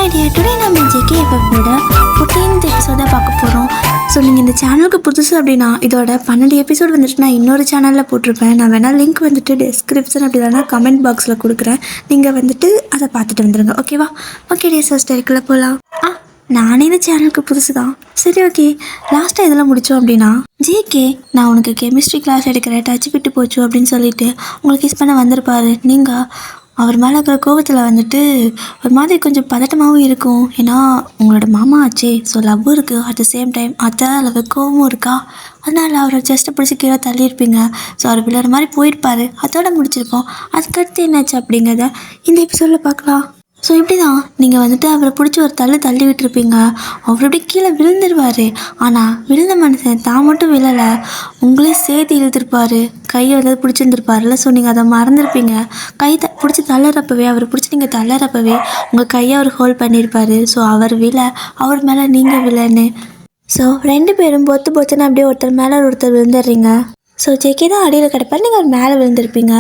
Hi dear, today நம்ம JK எஃப்எஃபோட 14th எபிசோட பார்க்க போகிறோம். ஸோ நீங்கள் இந்த சேனலுக்கு புதுசு அப்படின்னா இதோட 12 எபிசோடு வந்துட்டு நான் இன்னொரு சேனலில் போட்டிருப்பேன். நான் வேணால் லிங்க் வந்துட்டு டிஸ்கிரிப்ஷன் அப்படி இல்லைனா கமெண்ட் பாக்ஸில் கொடுக்குறேன். நீங்கள் வந்துட்டு அதை பார்த்துட்டு வந்துடுங்க, ஓகேவா? ஓகே டியர் சிஸ்டருக்குள்ளே போகலாம். நானே இந்த சேனலுக்கு புதுசு தான். சரி, ஓகே. லாஸ்ட்டாக இதெல்லாம் முடித்தோம் அப்படின்னா ஜேகே நான் உனக்கு கெமிஸ்ட்ரி கிளாஸ் எடுக்கிறேன், டச் விட்டு போச்சு அப்படின்னு சொல்லிட்டு உங்களுக்கு கிஸ் பண்ண வந்திருப்பாரு. நீங்கள் அவர் மேலே இருக்கிற கோபத்தில் வந்துட்டு ஒரு மாதிரி கொஞ்சம் பதட்டமாகவும் இருக்கும். ஏன்னா உங்களோட மாமா ஆச்சே, ஸோ லவ்வும் இருக்குது, அட் த சேம் டைம் அதே அளவு கோபமும் இருக்கா. அதனால் அவரை ஜஸ்ட்டை பிடிச்சி கீழே தள்ளியிருப்பீங்க. ஸோ அவர் விளையாடுற மாதிரி போயிருப்பார். அதோட முடிச்சிருப்போம். அதுக்கடுத்து என்னாச்சு அப்படிங்கிறத இந்த எபிசோடில் பார்க்கலாம். ஸோ இப்படி தான் நீங்கள் வந்துட்டு அவரை பிடிச்சி ஒரு தள்ளி விட்டுருப்பீங்க. அவர் அப்படியே கீழே விழுந்துருவார். ஆனால் விழுந்த மனுஷன் தான் மட்டும் விழலை, உங்களே சேர்த்து இழுத்துருப்பார். கையை வந்து பிடிச்சிருந்துருப்பார்ல. ஸோ நீங்கள் அதை மறந்துருப்பீங்க. பிடிச்சி தள்ளறப்பவே, அவர் பிடிச்சி நீங்கள் தள்ளறப்பவே உங்கள் கையை அவர் ஹோல்ட் பண்ணியிருப்பார். ஸோ அவர் அவர் மேலே நீங்கள் விழன்னு. ஸோ 2 பேரும் பொத்துன்னு அப்படியே ஒருத்தர் மேலே ஒருத்தர் விழுந்துடுறீங்க. ஸோ ஜேகே தான் அடியில் கிடப்பார், நீங்கள் அவர் மேலே விழுந்திருப்பீங்க.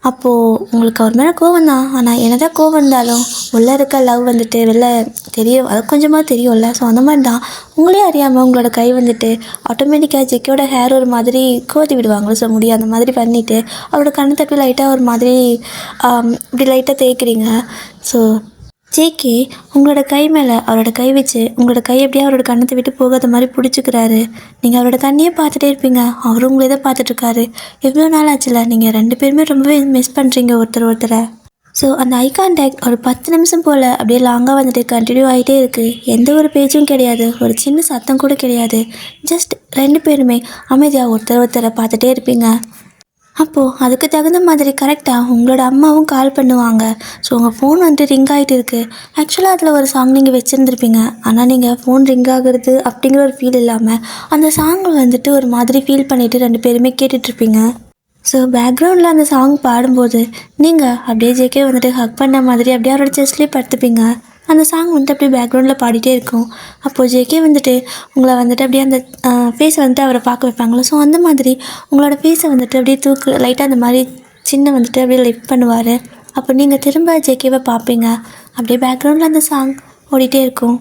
அப்போது உங்களுக்கு அவர் மேலே கோவம் தான். ஆனால் என்ன தான் கோவம் இருந்தாலும் உள்ளே இருக்க லவ் வந்துட்டு வெளில தெரியும், அது கொஞ்சமாக தெரியும்ல. ஸோ அந்த மாதிரி தான் உங்களே அறியாமல் உங்களோட கை வந்துட்டு ஆட்டோமேட்டிக்காக ஜேகேயோட ஹேர் ஒரு மாதிரி கோதி விடுவாங்களோ, ஸோ முடியும் அந்த மாதிரி பண்ணிவிட்டு அவரோட கண்ணு லைட்டாக ஒரு மாதிரி இப்படி லைட்டாக தேய்க்கிறீங்க. ஸோ ஜேகே உங்களோட கை மேலே அவரோட கை வச்சு உங்களோட கை எப்படியே அவரோட கண்ணத்தை விட்டு போகாத மாதிரி பிடிச்சிக்கிறாரு. நீங்கள் அவரோட கண்ணையே பார்த்துட்டே இருப்பீங்க, அவரும் உங்களே தான் பார்த்துட்ருக்காரு. எவ்வளோ நாள் ஆச்சுல, நீங்கள் 2 பேருமே ரொம்பவே மிஸ் பண்ணுறீங்க ஒருத்தரை. ஸோ அந்த ஐ கான்டாக்ட் ஒரு 10 நிமிஷம் போல் அப்படியே லாங்காக வந்துட்டு கண்டினியூ ஆகிட்டே இருக்குது. எந்த ஒரு பேச்சும் கிடையாது, ஒரு சின்ன சத்தம் கூட கிடையாது. ஜஸ்ட் 2 பேருமே அமைதியாக ஒருத்தரை பார்த்துட்டே இருப்பீங்க. அப்போது அதுக்கு தகுந்த மாதிரி கரெக்டாக உங்களோட அம்மாவும் கால் பண்ணுவாங்க. ஸோ உங்கள் ஃபோன் வந்துட்டு ரிங் ஆகிட்டு இருக்குது. ஆக்சுவலாக அதில் ஒரு சாங் நீங்கள் வச்சுருந்துருப்பீங்க. ஆனால் நீங்கள் ஃபோன் ரிங் ஆகுறது அப்படிங்கிற ஒரு ஃபீல் இல்லாமல் அந்த சாங் வந்துட்டு ஒரு மாதிரி ஃபீல் பண்ணிவிட்டு 2 பேருமே கேட்டுட்ருப்பீங்க. ஸோ பேக்ரவுண்டில் அந்த சாங் பாடும்போது நீங்கள் அப்படியே ஜேகே வந்துட்டு ஹக் பண்ண மாதிரி அப்படியே அவரோட செஸ்ட்லேயே படுத்துப்பீங்க. அந்த சாங் வந்துட்டு அப்படியே பேக்ரவுண்டில் பாடிட்டே இருக்கும். அப்போது ஜேகே வந்துட்டு உங்களை வந்துட்டு அப்படியே அந்த ஃபேஸை வந்துட்டு அவரை பார்க்க வைப்பாங்களோ, ஸோ அந்த மாதிரி உங்களோட ஃபேஸை வந்துட்டு அப்படியே லைட்டாக அந்த மாதிரி சின்ன வந்துட்டு அப்படியே லிஃப்ட் பண்ணுவார். அப்போ நீங்கள் திரும்ப ஜேகேவை பார்ப்பீங்க. அப்படியே பேக்ரவுண்டில் அந்த சாங் ஓடிட்டே இருக்கும்.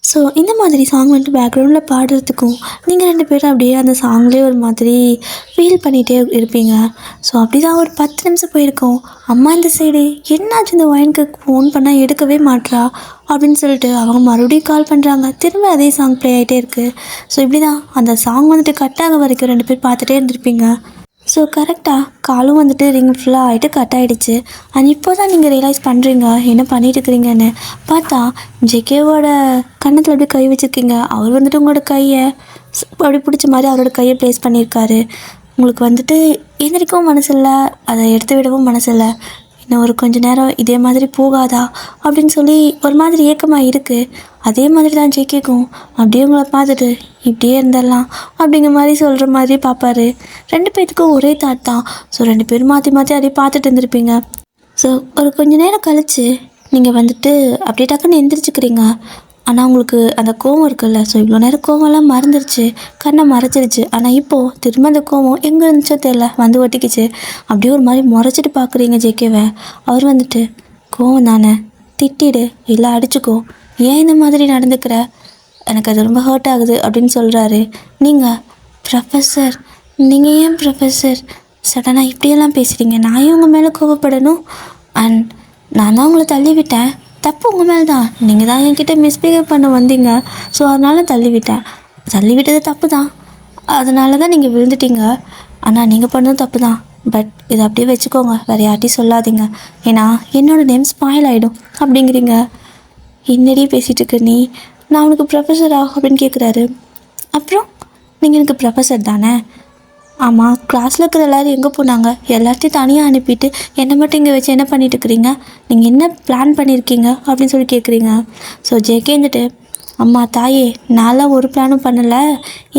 ஸோ இந்த மாதிரி சாங் வந்துட்டு பேக்ரவுண்டில் பாடுறதுக்கும் நீங்கள் 2 பேரும் அப்படியே அந்த சாங்லேயே ஒரு மாதிரி ஃபீல் பண்ணிகிட்டே இருப்பீங்க. ஸோ அப்படி தான் ஒரு 10 நிமிஷம் போயிருக்கோம். அம்மா இந்த சைடு என்னாச்சு, இந்த ஒயினுக்கு ஃபோன் பண்ணால் எடுக்கவே மாட்றா அப்படின்னு சொல்லிட்டு அவங்க மறுபடியும் கால் பண்ணுறாங்க. திரும்ப அதே சாங் ப்ளே ஆகிட்டே இருக்குது. ஸோ இப்படி தான் அந்த சாங் வந்துட்டு கட் ஆக வரைக்கும் 2 பேர் பார்த்துட்டே இருந்திருப்பீங்க. ஸோ கரெக்டாக காலும் வந்துட்டு ரிங் ஃபுல்லாக ஆகிட்டு கட் ஆகிடுச்சு. அண்ட் இப்போ தான் நீங்கள் ரியலைஸ் பண்ணுறீங்க என்ன பண்ணிட்டு இருக்கிறீங்கன்னு. பார்த்தா ஜேகேவோட கன்னத்தில் அப்படியே கை வச்சுருக்கீங்க. அவர் வந்துட்டு உங்களோட கையை அப்படி பிடிச்ச மாதிரி அவரோட கையை ப்ளேஸ் பண்ணியிருக்காரு. உங்களுக்கு வந்துட்டு எந்திரிக்கவும் மனசு இல்லை, அதை எடுத்து விடவும் மனசு இல்லை. இன்னும் ஒரு கொஞ்சம் நேரம் இதே மாதிரி போகாதா அப்படின்னு சொல்லி ஒரு மாதிரி ஏக்கமாக இருக்குது. அதே மாதிரி தான் ஜேகேக்கும் அப்படியே உங்களை பார்த்துட்டு இப்படியே இருந்துடலாம் அப்படிங்கிற மாதிரி சொல்கிற மாதிரி பார்ப்பாரு. 2 பேர்த்துக்கும் ஒரே தாட் தான். ஸோ 2 பேரும் மாற்றி அப்படியே பார்த்துட்டு இருந்திருப்பீங்க. ஸோ ஒரு கொஞ்சம் நேரம் கழித்து நீங்கள் வந்துட்டு அப்படியே டக்குன்னு எந்திரிச்சுக்கிறீங்க. ஆனால் உங்களுக்கு அந்த கோவம் இருக்குல்ல, ஸோ இவ்வளோ நேரம் கோவம்லாம் மறந்துருச்சு, கண்ணை மறைச்சிருச்சு. ஆனால் இப்போது திரும்ப அந்த கோவம் எங்கே இருந்துச்சோ தெரியல வந்து ஒட்டிக்கிச்சு. அப்படியே ஒரு மாதிரி முறைச்சிட்டு பார்க்குறீங்க ஜேகேவை. அவர் வந்துட்டு கோவம் தானே, திட்டிடு இல்லை அடிச்சுக்கோ, ஏன் இந்த மாதிரி நடந்துக்கிற, எனக்கு அது ரொம்ப ஹர்ட் ஆகுது அப்படின்னு சொல்கிறாரு. நீங்கள் ப்ரொஃபஸர், நீங்கள் ஏன் ப்ரொஃபஸர் சடனாக இப்படியெல்லாம் பேசுகிறீங்க, நான் ஏன் உங்கள் மேலே கோவப்படணும்? அண்ட் நான் தான் உங்களை தள்ளி விட்டேன், தப்பு உங்கள் மேலே தான், நீங்கள் தான் என்கிட்ட மிஸ்பிஹேவ் பண்ண வந்தீங்க, ஸோ அதனால் தள்ளி விட்டது தப்பு தான், அதனால தான் நீங்கள் விழுந்துட்டீங்க. ஆனால் நீங்கள் பண்ணது தப்பு தான். பட் இதை அப்படியே வச்சுக்கோங்க, வேறு யார்ட்டையும் சொல்லாதீங்க, ஏன்னா என்னோடய நேம் ஸ்பாயில் ஆகிடும் அப்படிங்கிறீங்க. என்னடி பேசிகிட்டு இருக்க நீ, நான் உனக்கு ப்ரொஃபஸரா அப்படின்னு கேட்குறாரு. அப்புறம் நீங்கள் எனக்கு ப்ரொஃபஸர் தானே? ஆமாம், கிளாஸில் இருக்கிற எல்லோரும் எங்கே போனாங்க, எல்லாத்தையும் தனியாக அனுப்பிட்டு என்னை மட்டும் இங்கே வச்சு என்ன பண்ணிட்டு இருக்கிறீங்க, நீங்கள் என்ன பிளான் பண்ணியிருக்கீங்க அப்படின்னு சொல்லி கேட்குறீங்க. ஸோ ஜேகே வந்துட்டு அம்மா தாயே, நான்லாம் ஒரு பிளானும் பண்ணலை.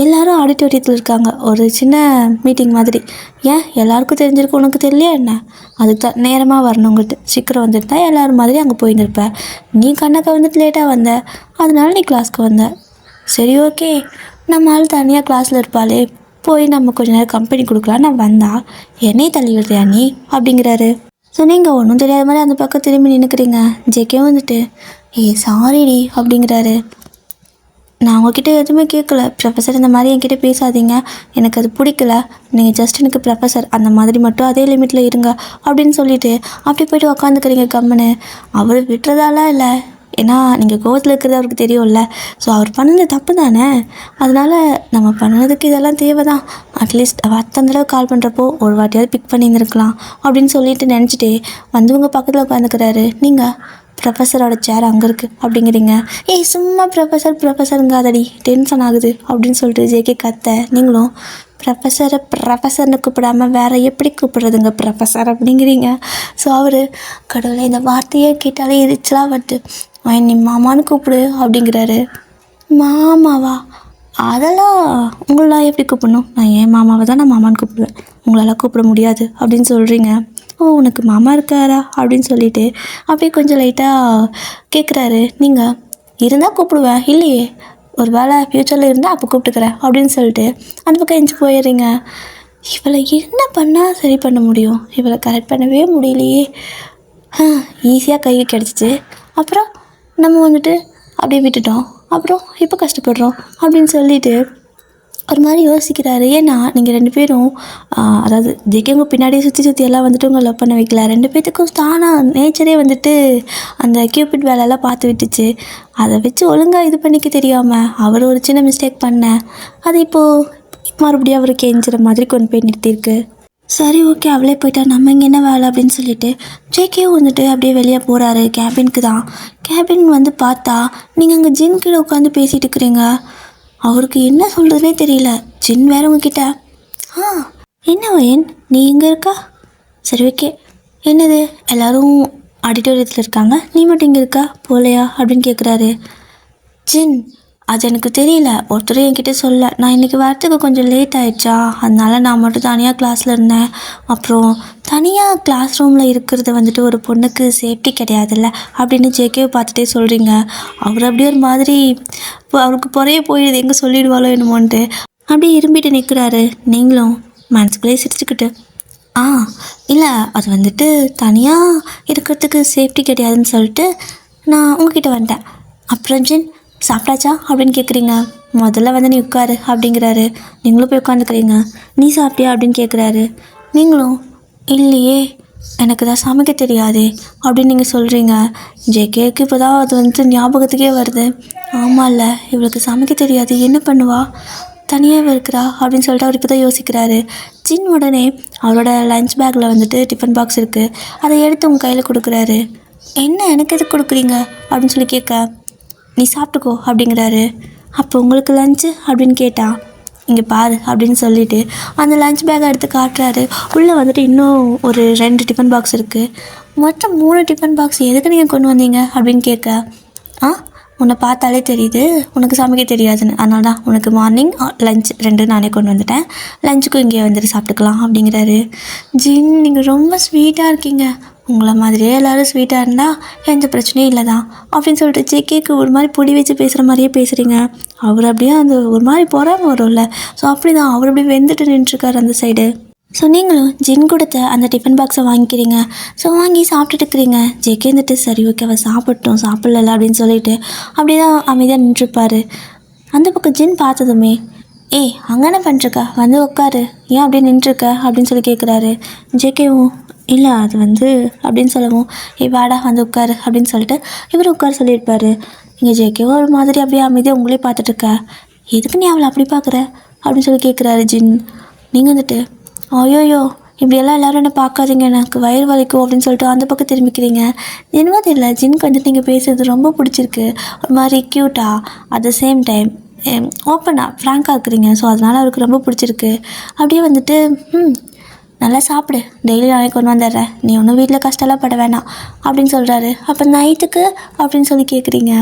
எல்லாரும் ஆடிட்டோரியத்தில் இருக்காங்க, ஒரு சின்ன மீட்டிங் மாதிரி. ஏன் எல்லாருக்கும் தெரிஞ்சிருக்கு, உனக்கு தெரியலையா என்ன? அதுக்கு தான் நேரமாக வரணுங்கிட்டு சீக்கிரம் வந்துட்டு எல்லோரும் மாதிரி அங்கே போயிருந்திருப்பேன். நீ கண்ணக்கா வந்துட்டு லேட்டாக வந்த, அதனால நீ கிளாஸ்க்கு வந்த. சரி ஓகே, நம்ம ஆள் தனியாக கிளாஸில் இருப்பாளே, போய் நம்ம கொஞ்ச நேரம் கம்பெனி கொடுக்கலாம். நான் வந்தா என்னையே தள்ளி விடுறியா நீ அப்படிங்கிறாரு. ஸோ நீங்கள் ஒன்றும் தெரியாத மாதிரி அந்த பக்கம் திரும்பி நின்றுக்கிறீங்க. ஜேகே வந்துட்டு சாரிடி அப்படிங்கிறாரு. நான் உங்ககிட்ட எதுவுமே கேட்கல ப்ரொஃபஸர், இந்த மாதிரி என்கிட்ட பேசாதீங்க, எனக்கு அது பிடிக்கல, நீங்கள் ஜஸ்ட் எனக்கு ப்ரொஃபஸர் அந்த மாதிரி மட்டும் அதே லிமிட்டில் இருங்க அப்படின்னு சொல்லிவிட்டு அப்படி போய்ட்டு உக்காந்துக்கிறீங்க கம்முன்னு. அவர் விட்டுறதாலாம் இல்லை, ஏன்னா நீங்கள் கோவத்தில் இருக்கிறது அவருக்கு தெரியும்ல. ஸோ அவர் பண்ணது தப்பு தானே, அதனால் நம்ம பண்ணதுக்கு இதெல்லாம் தேவை தான். அட்லீஸ்ட் அத்தனை தடவை கால் பண்ணுறப்போ ஒரு வாட்டியாவது பிக் பண்ணியிருந்துருக்கலாம் அப்படின்னு சொல்லிட்டு நினச்சிட்டு வந்து உங்கள் பக்கத்தில் உட்காந்துக்கிறாரு. நீங்கள் ப்ரொஃபஸரோட சேர் அங்கே இருக்குது அப்படிங்கிறீங்க. சும்மா ப்ரொஃபஸருங்க அதடி டென்ஷன் ஆகுது அப்படின்னு சொல்லிட்டு ஜேகே கத்த, நீங்களும் ப்ரொஃபஸர்னு கூப்பிடாமல் வேறு எப்படி கூப்பிட்றதுங்க ப்ரொஃபஸர் அப்படிங்கிறீங்க. ஸோ அவர் கடவுளை இந்த வார்த்தையே கேட்டாலே எரிச்சலாக வருது, நீ மாமான்னு கூப்பிடு அப்படிங்கிறாரு. மாமாவா? அதெல்லாம் உங்களெலாம் எப்படி கூப்பிடணும்? நான் என் மாமாவை தான் நான் மாமான்னு கூப்பிடுவேன், உங்களெல்லாம் கூப்பிட முடியாது அப்படின்னு சொல்கிறீங்க. உனக்கு மாமா இருக்காரா அப்படின்னு சொல்லிட்டு அப்படியே கொஞ்சம் லைட்டாக கேட்குறாரு. நீங்கள் இருந்தால் கூப்பிடுவேன், இல்லையே ஒரு வேளை ஃப்யூச்சரில் இருந்தால் அப்போ கூப்பிட்டுக்கிறேன் அப்படின்னு சொல்லிட்டு அந்த பக்கம் எஞ்சி போயிடுறீங்க. இவளை என்ன பண்ணால் சரி பண்ண முடியும், இவளை கரெக்ட் பண்ணவே முடியலையே. ஈஸியாக கைக்கு கிடச்சிச்சு, அப்புறம் நம்ம வந்துட்டு அப்படியே விட்டுட்டோம், அப்புறம் இப்போ கஷ்டப்படுறோம் அப்படின்னு சொல்லிட்டு ஒரு மாதிரி யோசிக்கிறாரு. ஏன்னா நீங்கள் 2 பேரும் அதாவது ஜேகேங்க பின்னாடியே சுற்றி எல்லாம் வந்துட்டு உங்களை லவ் பண்ண வைக்கல. 2 பேர்த்துக்கும் தானாக நேச்சரே வந்துட்டு அந்த கியூபிட் வேலையெல்லாம் பார்த்து விட்டுச்சு. அதை வச்சு ஒழுங்காக இது பண்ணிக்க தெரியாமல் அவர் ஒரு சின்ன மிஸ்டேக் பண்ணேன், அது இப்போது மறுபடியும் அவருக்கு எஞ்சிற மாதிரி கொண்டு போய் நிறுத்தியிருக்கு. சரி ஓகே, அவளே போயிட்டா நம்ம இங்கே என்ன வேலை அப்படின்னு சொல்லிட்டு ஜேகேவும் வந்துட்டு அப்படியே வெளியே போகிறாரு கேபினுக்கு தான். கேபின் வந்து பார்த்தா நீங்கள் அங்கே ஜின் கீழே உட்காந்து பேசிகிட்டு இருக்கிறீங்க. அவருக்கு என்ன சொல்கிறதுனே தெரியல. ஜின் வேற உங்ககிட்ட என்ன வயன் நீ இங்கே இருக்கா? சரி ஓகே, என்னது எல்லோரும் ஆடிட்டோரியத்தில் இருக்காங்க, நீ மட்டும் இங்கே இருக்கா போகலையா அப்படின்னு கேட்குறாரு. ஜின், அது எனக்கு தெரியல, ஒருத்தர் என்கிட்ட சொல்ல, நான் இன்றைக்கி வரத்துக்கு கொஞ்சம் லேட் ஆகிடுச்சா, அதனால் நான் மட்டும் தனியாக கிளாஸில் இருந்தேன். அப்புறம் தனியாக கிளாஸ் ரூமில் இருக்கிறது வந்துட்டு ஒரு பொண்ணுக்கு சேஃப்டி கிடையாதுல்ல அப்படின்னு ஜேகேவை பார்த்துட்டே சொல்கிறீங்க. அவர் அப்படியே ஒரு மாதிரி அவருக்கு புறைய போயிடுது, எங்கே சொல்லிடுவாளோ என்னமோன்ட்டு அப்படியே இரும்பிட்டு நிற்கிறாரு. நீங்களும் மனசுக்குள்ளேயே சிரிச்சுக்கிட்டு இல்லை அது வந்துட்டு தனியாக இருக்கிறதுக்கு சேஃப்டி கிடையாதுன்னு சொல்லிட்டு நான் உங்ககிட்ட வந்துட்டேன். அப்புறம் ஜின் சாப்பிட்டாச்சா அப்படின்னு கேட்குறீங்க. முதல்ல வந்து நீ உட்காரு அப்படிங்கிறாரு. நீங்களும் போய் உட்காந்துக்கிறீங்க. நீ சாப்பிட்டியா அப்படின்னு கேட்குறாரு. நீங்களும் இல்லையே, எனக்கு தான் சமைக்க தெரியாதே அப்படின்னு நீங்கள் சொல்கிறீங்க. ஜேகேக்கு இப்போ தான் அது வந்து ஞாபகத்துக்கே வருது. ஆமாம்ல, இவளுக்கு சமைக்க தெரியாது, என்ன பண்ணுவா, தனியாக இருக்கிறா அப்படின்னு சொல்லிட்டு அவர் இப்போ தான் யோசிக்கிறாரு. ஜின் உடனே அவரோட லஞ்ச் பேக்கில் வந்துட்டு டிஃபன் பாக்ஸ் இருக்குது, அதை எடுத்து உங்கள் கையில் கொடுக்குறாரு. என்ன எனக்கு எதுக்கு கொடுக்குறீங்க அப்படின்னு சொல்லி கேட்க, நீ சாப்பிட்டுக்கோ அப்படிங்கிறாரு. அப்போ உங்களுக்கு லஞ்சு அப்படின்னு கேட்டா, இங்கே பாரு அப்படின்னு சொல்லிவிட்டு அந்த லஞ்ச் பேக்கை எடுத்து காட்டுறாரு. உள்ளே வந்துட்டு இன்னும் ஒரு 2 டிஃபன் பாக்ஸ் இருக்குது. மொத்தம் 3 டிஃபன் பாக்ஸ் எதுக்கு நீங்கள் கொண்டு வந்தீங்க அப்படின்னு கேட்க, உன்னை பார்த்தாலே தெரியுது உனக்கு சமைக்க தெரியாதுன்னு, அதனால தான் உனக்கு மார்னிங் லஞ்ச் 2 நானே கொண்டு வந்துட்டேன், லஞ்சுக்கும் இங்கே வந்துட்டு சாப்பிட்டுக்கலாம் அப்படிங்கிறாரு. ஜின், நீங்கள் ரொம்ப ஸ்வீட்டாக இருக்கீங்க, உங்களை மாதிரியே எல்லோரும் ஸ்வீட்டாக இருந்தால் எந்த பிரச்சனையும் இல்லை தான் அப்படின்னு சொல்லிட்டு ஜேகேக்கு ஒரு மாதிரி பொடி வச்சு பேசுகிற மாதிரியே பேசுகிறீங்க. அவர் அப்படியே அந்த ஒரு மாதிரி பொறாமல் வரும்ல, ஸோ அப்படி தான் அவர் அப்படியே வெந்துட்டு நின்றுருக்கார் அந்த சைடு. ஸோ நீங்களும் ஜின் கொடுத்த அந்த டிஃபன் பாக்ஸை வாங்கிக்கிறீங்க. ஸோ வாங்கி சாப்பிட்டுட்டு இருக்கிறீங்க. ஜேகே வந்துட்டு சரி ஓகே அவள் சாப்பிட்டோம் சாப்பிடல அப்படின்னு சொல்லிட்டு அப்படியே தான் அமைதியாக நின்றுருப்பார். அந்த பக்கம் ஜின் பார்த்ததுமே, அங்கே என்ன பண்ணிருக்கா, வந்து உட்காரு, ஏன் அப்படியே நின்றுருக்க அப்படின்னு சொல்லி கேட்குறாரு. ஜேகேவும் இல்லை அது வந்து அப்படின்னு சொல்லவும், வாடா வந்து உட்காரு அப்படின்னு சொல்லிட்டு இவர் உட்கார சொல்லியிருப்பார். இங்கே ஜேகேவும் ஒரு மாதிரி அப்படியே அமைதியாக உங்களே பார்த்துட்ருக்க. எதுக்கு நீ அவளை அப்படி பார்க்குற அப்படின்னு சொல்லி கேட்குறாரு ஜின். நீங்கள் வந்துட்டு ஐயோயோ இப்படியெல்லாம் எல்லோரும் என்ன பார்க்காதீங்க, எனக்கு வயிறு வலிக்கும் அப்படின்னு சொல்லிட்டு அந்த பக்கம் திரும்பிக்கிறீங்க. என்னவோ தெரியல, ஜின்க்கு வந்துட்டு நீங்கள் பேசுகிறது ரொம்ப பிடிச்சிருக்கு, ஒரு மாதிரி க்யூட்டாக, அட் த சேம் டைம் ஓப்பனாக ஃப்ராங்காக இருக்கிறீங்க. ஸோ அதனால் அவருக்கு ரொம்ப பிடிச்சிருக்கு. அப்படியே வந்துட்டு நல்லா சாப்பிடு, டெய்லி நானே கொண்டு வந்துடுறேன், நீ ஒன்றும் வீட்டில் கஷ்டம்லாம் பட வேணாம் அப்படின்னு சொல்கிறாரு. அப்போ நைட்டுக்கு அப்படின்னு சொல்லி கேட்குறீங்க.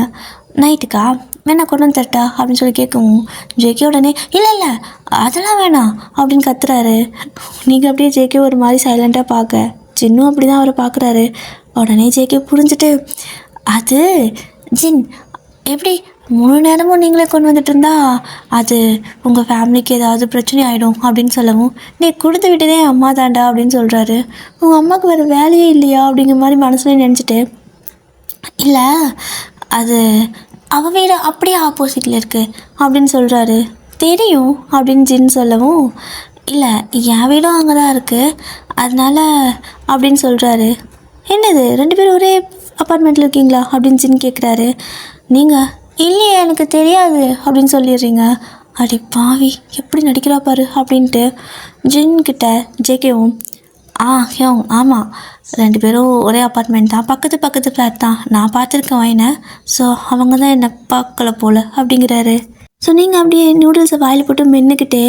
நைட்டுக்கா? வேணா கொண்டு வந்து தரட்டா அப்படின்னு சொல்லி கேட்கவும் ஜேகே உடனே இல்லை இல்லை அதெல்லாம் வேணாம் அப்படின்னு கத்துறாரு. நீங்கள் அப்படியே ஜேகே ஒரு மாதிரி சைலண்ட்டாக பார்க்க ஜின்னும் அப்படி தான் அவரை பார்க்குறாரு. உடனே ஜேகே புரிஞ்சுட்டு அது ஜின் எப்படி 3 நேரமும் நீங்களே கொண்டு வந்துட்டு இருந்தா அது உங்கள் ஃபேமிலிக்கு ஏதாவது பிரச்சனை ஆகிடும் அப்படின்னு சொல்லவும் நீ கொடுத்து விட்டதே அம்மா தாண்டா அப்படின்னு சொல்கிறாரு. உங்கள் அம்மாவுக்கு வேறு வேலையே இல்லையா அப்படிங்கிற மாதிரி மனசுல நினச்சிட்டு இல்லை அது அவள் வீடு அப்படியே ஆப்போசிட்டில் இருக்குது அப்படின்னு சொல்கிறாரு. தெரியும் அப்படின்னு ஜின் சொல்லவும் இல்லை என் வீடும் அங்கே தான் இருக்குது அதனால் அப்படின்னு சொல்கிறாரு. என்னது 2 பேரும் ஒரே அப்பார்ட்மெண்ட்டில் இருக்கீங்களா அப்படின்னு ஜின் கேட்குறாரு. நீங்கள் இல்லையே எனக்கு தெரியாது அப்படின்னு சொல்லிடுறீங்க. அடி பாவி எப்படி நடிக்கிறா பாரு அப்படின்ட்டு ஜின்கிட்ட ஜேகேவும் ஹியோங் ஆமாம் 2 பேரும் ஒரே அப்பார்ட்மெண்ட் தான், பக்கத்து ஃப்ளாட் தான், நான் பார்த்துருக்கேன் வாயினை. ஸோ அவங்க தான் என்னை பார்க்கல போல் அப்படிங்கிறாரு. ஸோ நீங்கள் அப்படியே நூடுல்ஸை வாயில் போட்டு மென்னுக்கிட்டே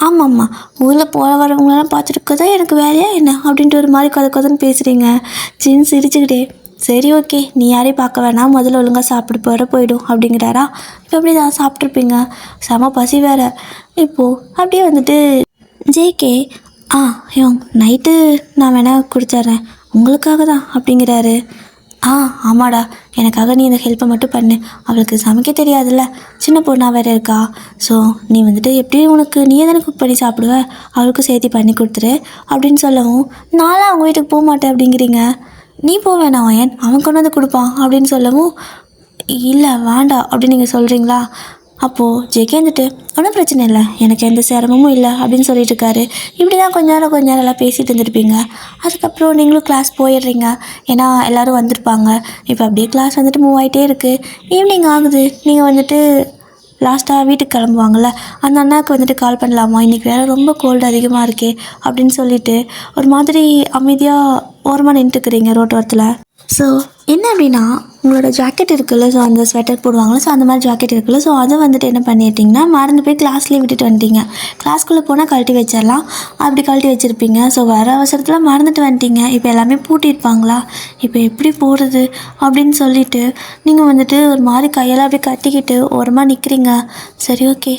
ஆமாம்மா ஊரில் போகிற வரவங்களெல்லாம் பார்த்துருக்கதா எனக்கு வேலையா என்ன அப்படின்ட்டு ஒரு மாதிரி கதன்னு பேசுகிறீங்க. ஜின் சிரிச்சுக்கிட்டே சரி ஓகே நீ யாரையும் பார்க்க வேணாம், முதல்ல ஒழுங்காக சாப்பிட்டு போயிடும் அப்படிங்கிறாரா. இப்போ அப்படி தான் சாப்பிட்ருப்பீங்க, செம பசி வேறு. இப்போது அப்படியே வந்துட்டு ஜேகே ஹியோங் நைட்டு நான் வேணால் குடிச்சிட்றேன் உங்களுக்காக தான் அப்படிங்கிறாரு. ஆமாடா எனக்காக நீ இந்த ஹெல்ப்பை மட்டும் பண்ணு, அவளுக்கு சமைக்க தெரியாதுல்ல, சின்ன பொண்ணாக வேறு இருக்கா. ஸோ நீ வந்துட்டு எப்படியும் உனக்கு நீயே தானே குக் பண்ணி சாப்பிடுவ, அவளுக்கும் சேர்த்து பண்ணி கொடுத்துரு அப்படின்னு சொல்லவும் நானும் அவங்க வீட்டுக்கு போக மாட்டேன் அப்படிங்கிறீங்க. நீ போக வேணாம் வயன், அவன் கொண்டு வந்து கொடுப்பான் அப்படின்னு சொல்லவும் இல்லை வேண்டாம் அப்படின்னு நீங்கள் சொல்கிறீங்களா. அப்போது ஜேகே வந்துட்டு ஒன்றும் பிரச்சனை இல்லை, எனக்கு எந்த சிரமமும் இல்லை அப்படின்னு சொல்லிட்டு இருக்காரு. இப்படி தான் கொஞ்ச நேரம் எல்லாம் பேசிகிட்டு இருந்துருப்பீங்க. அதுக்கப்புறம் நீங்களும் கிளாஸ் போயிடுறீங்க, ஏன்னா எல்லோரும் வந்திருப்பாங்க. இப்போ அப்படியே கிளாஸ் வந்துட்டு மூவ் ஆகிட்டே இருக்குது. ஈவினிங் ஆகுது, நீங்கள் வந்துட்டு லாஸ்ட்டாக வீட்டுக்கு கிளம்புவாங்கள்ல, அந்த அண்ணாவுக்கு வந்துட்டு கால் பண்ணலாமா, இன்றைக்கி வேறு ரொம்ப கோல்டு அதிகமாக இருக்கே அப்படின்னு சொல்லிட்டு ஒரு மாதிரி அமைதியாக ஓரமாக நின்றுட்டுக்கிறீங்க ரோட்டோரத்தில். ஸோ என்ன அப்படின்னா உங்களோட ஜாக்கெட் இருக்குல்ல, ஸோ அந்த ஸ்வெட்டர் போடுவாங்களே, ஸோ அந்த மாதிரி ஜாக்கெட் இருக்குல்ல, ஸோ அதை வந்துட்டு என்ன பண்ணிட்டீங்கன்னா மறந்து போய் கிளாஸ்லேயே விட்டுட்டு வந்துட்டீங்க. கிளாஸ்க்குள்ளே போனால் கழட்டி வச்சிடலாம், அப்படி கழட்டி வச்சுருப்பீங்க. ஸோ வர அவசரத்தில் மறந்துட்டு வந்துட்டீங்க. இப்போ எல்லாமே பூட்டியிருப்பாங்களா, இப்போ எப்படி போகிறது அப்படின்னு சொல்லிட்டு நீங்கள் வந்துட்டு ஒரு மாதிரி கையெல்லாம் அப்படியே கட்டிக்கிட்டு ஓரமாக நிற்கிறீங்க. சரி ஓகே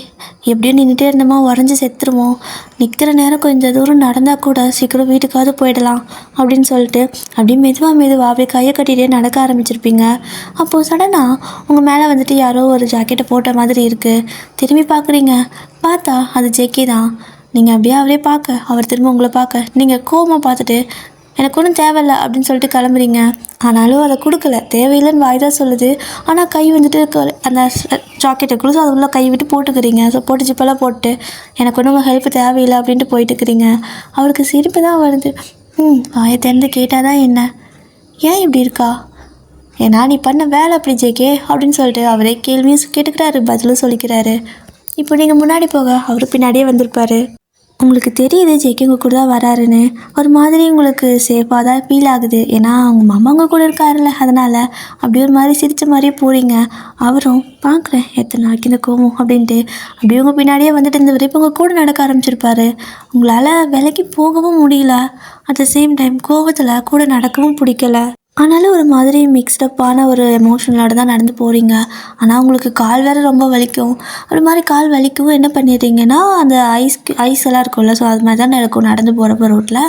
எப்படியும் நின்றுட்டே இருந்தோமா உடஞ்சி செத்துருவோம், நிற்கிற நேரம் கொஞ்சம் தூரம் நடந்தால் கூட சீக்கிரம் வீட்டுக்காவது போயிடலாம் அப்படின்னு சொல்லிட்டு அப்படியே மெதுவாக அப்படியே கையை கட்டிகிட்டே நடக்க ஆரம்பிச்சிருப்பீங்க. அப்போது சடனாக உங்கள் மேலே வந்துட்டு யாரோ ஒரு ஜாக்கெட்டை போட்ட மாதிரி இருக்குது. திரும்பி பார்க்குறீங்க, பார்த்தா அது ஜேகே தான். நீங்கள் அப்படியே அவரே பார்க்க அவர் திரும்ப உங்களை பார்க்க நீங்கள் கோவமாக பார்த்துட்டு எனக்கு ஒன்றும் தேவையில்லை அப்படின்னு சொல்லிட்டு கிளம்புறீங்க. ஆனாலும் அதை கொடுக்கல, தேவையில்லைன்னு வாய் தான் சொல்லுது. ஆனால் கை வந்துட்டு அந்த ஜாக்கெட்டுக்குள்ள அது உள்ள கை விட்டு போட்டுக்கிறீங்க. ஸோ போட்டு ஜிப்பெல்லாம் போட்டு எனக்கு ஒன்றும் உங்கள் ஹெல்ப் தேவையில்லை அப்படின்ட்டு போயிட்டுக்கிறீங்க. அவருக்கு சிரிப்பு தான் வருது. வாயை திறந்து கேட்டால் தான் என்ன, ஏன் இப்படி இருக்கா, ஏன்னா நீ பண்ண வேலை அப்படி ஜேகே அப்படின்னு சொல்லிட்டு அவரே கேள்வியும் கேட்டுக்கிறாரு, பதிலும் சொல்லிக்கிறாரு. இப்போ நீங்கள் முன்னாடி போக அவர் பின்னாடியே வந்திருப்பார். உங்களுக்கு தெரியுது ஜேகே உங்கள் கூட தான் வராருன்னு, ஒரு மாதிரி உங்களுக்கு சேஃபாக தான் ஃபீல் ஆகுது, ஏன்னா அவங்க மாமா உங்கள் கூட இருக்காருல்ல, அதனால் அப்படி ஒரு மாதிரி சிரித்த மாதிரியே போகிறீங்க. அவரும் பார்க்குறேன் எத்தனை நாளைக்கு இந்த கோவம் அப்படின்ட்டு அப்படியே உங்கள் பின்னாடியே வந்துட்டு இந்த வரை இப்போ உங்கள் கூட நடக்க ஆரம்பிச்சிருப்பாரு. உங்களால் விலைக்கு போகவும் முடியல, அட் த சேம் டைம் கோவத்தில் கூட நடக்கவும் பிடிக்கல. ஆனாலும் ஒரு மாதிரி மிக்ஸ்டப்பான ஒரு எமோஷனலோடு தான் நடந்து போகிறீங்க. ஆனால் உங்களுக்கு கால் வேறு ரொம்ப வலிக்கும். ஒரு மாதிரி கால் வலிக்கவும் என்ன பண்ணிடுறீங்கன்னா அந்த ஐஸ் எல்லாம் இருக்கும்ல, ஸோ அது மாதிரி தான் இருக்கும் நடந்து போகிறப்ப ரோட்டில்.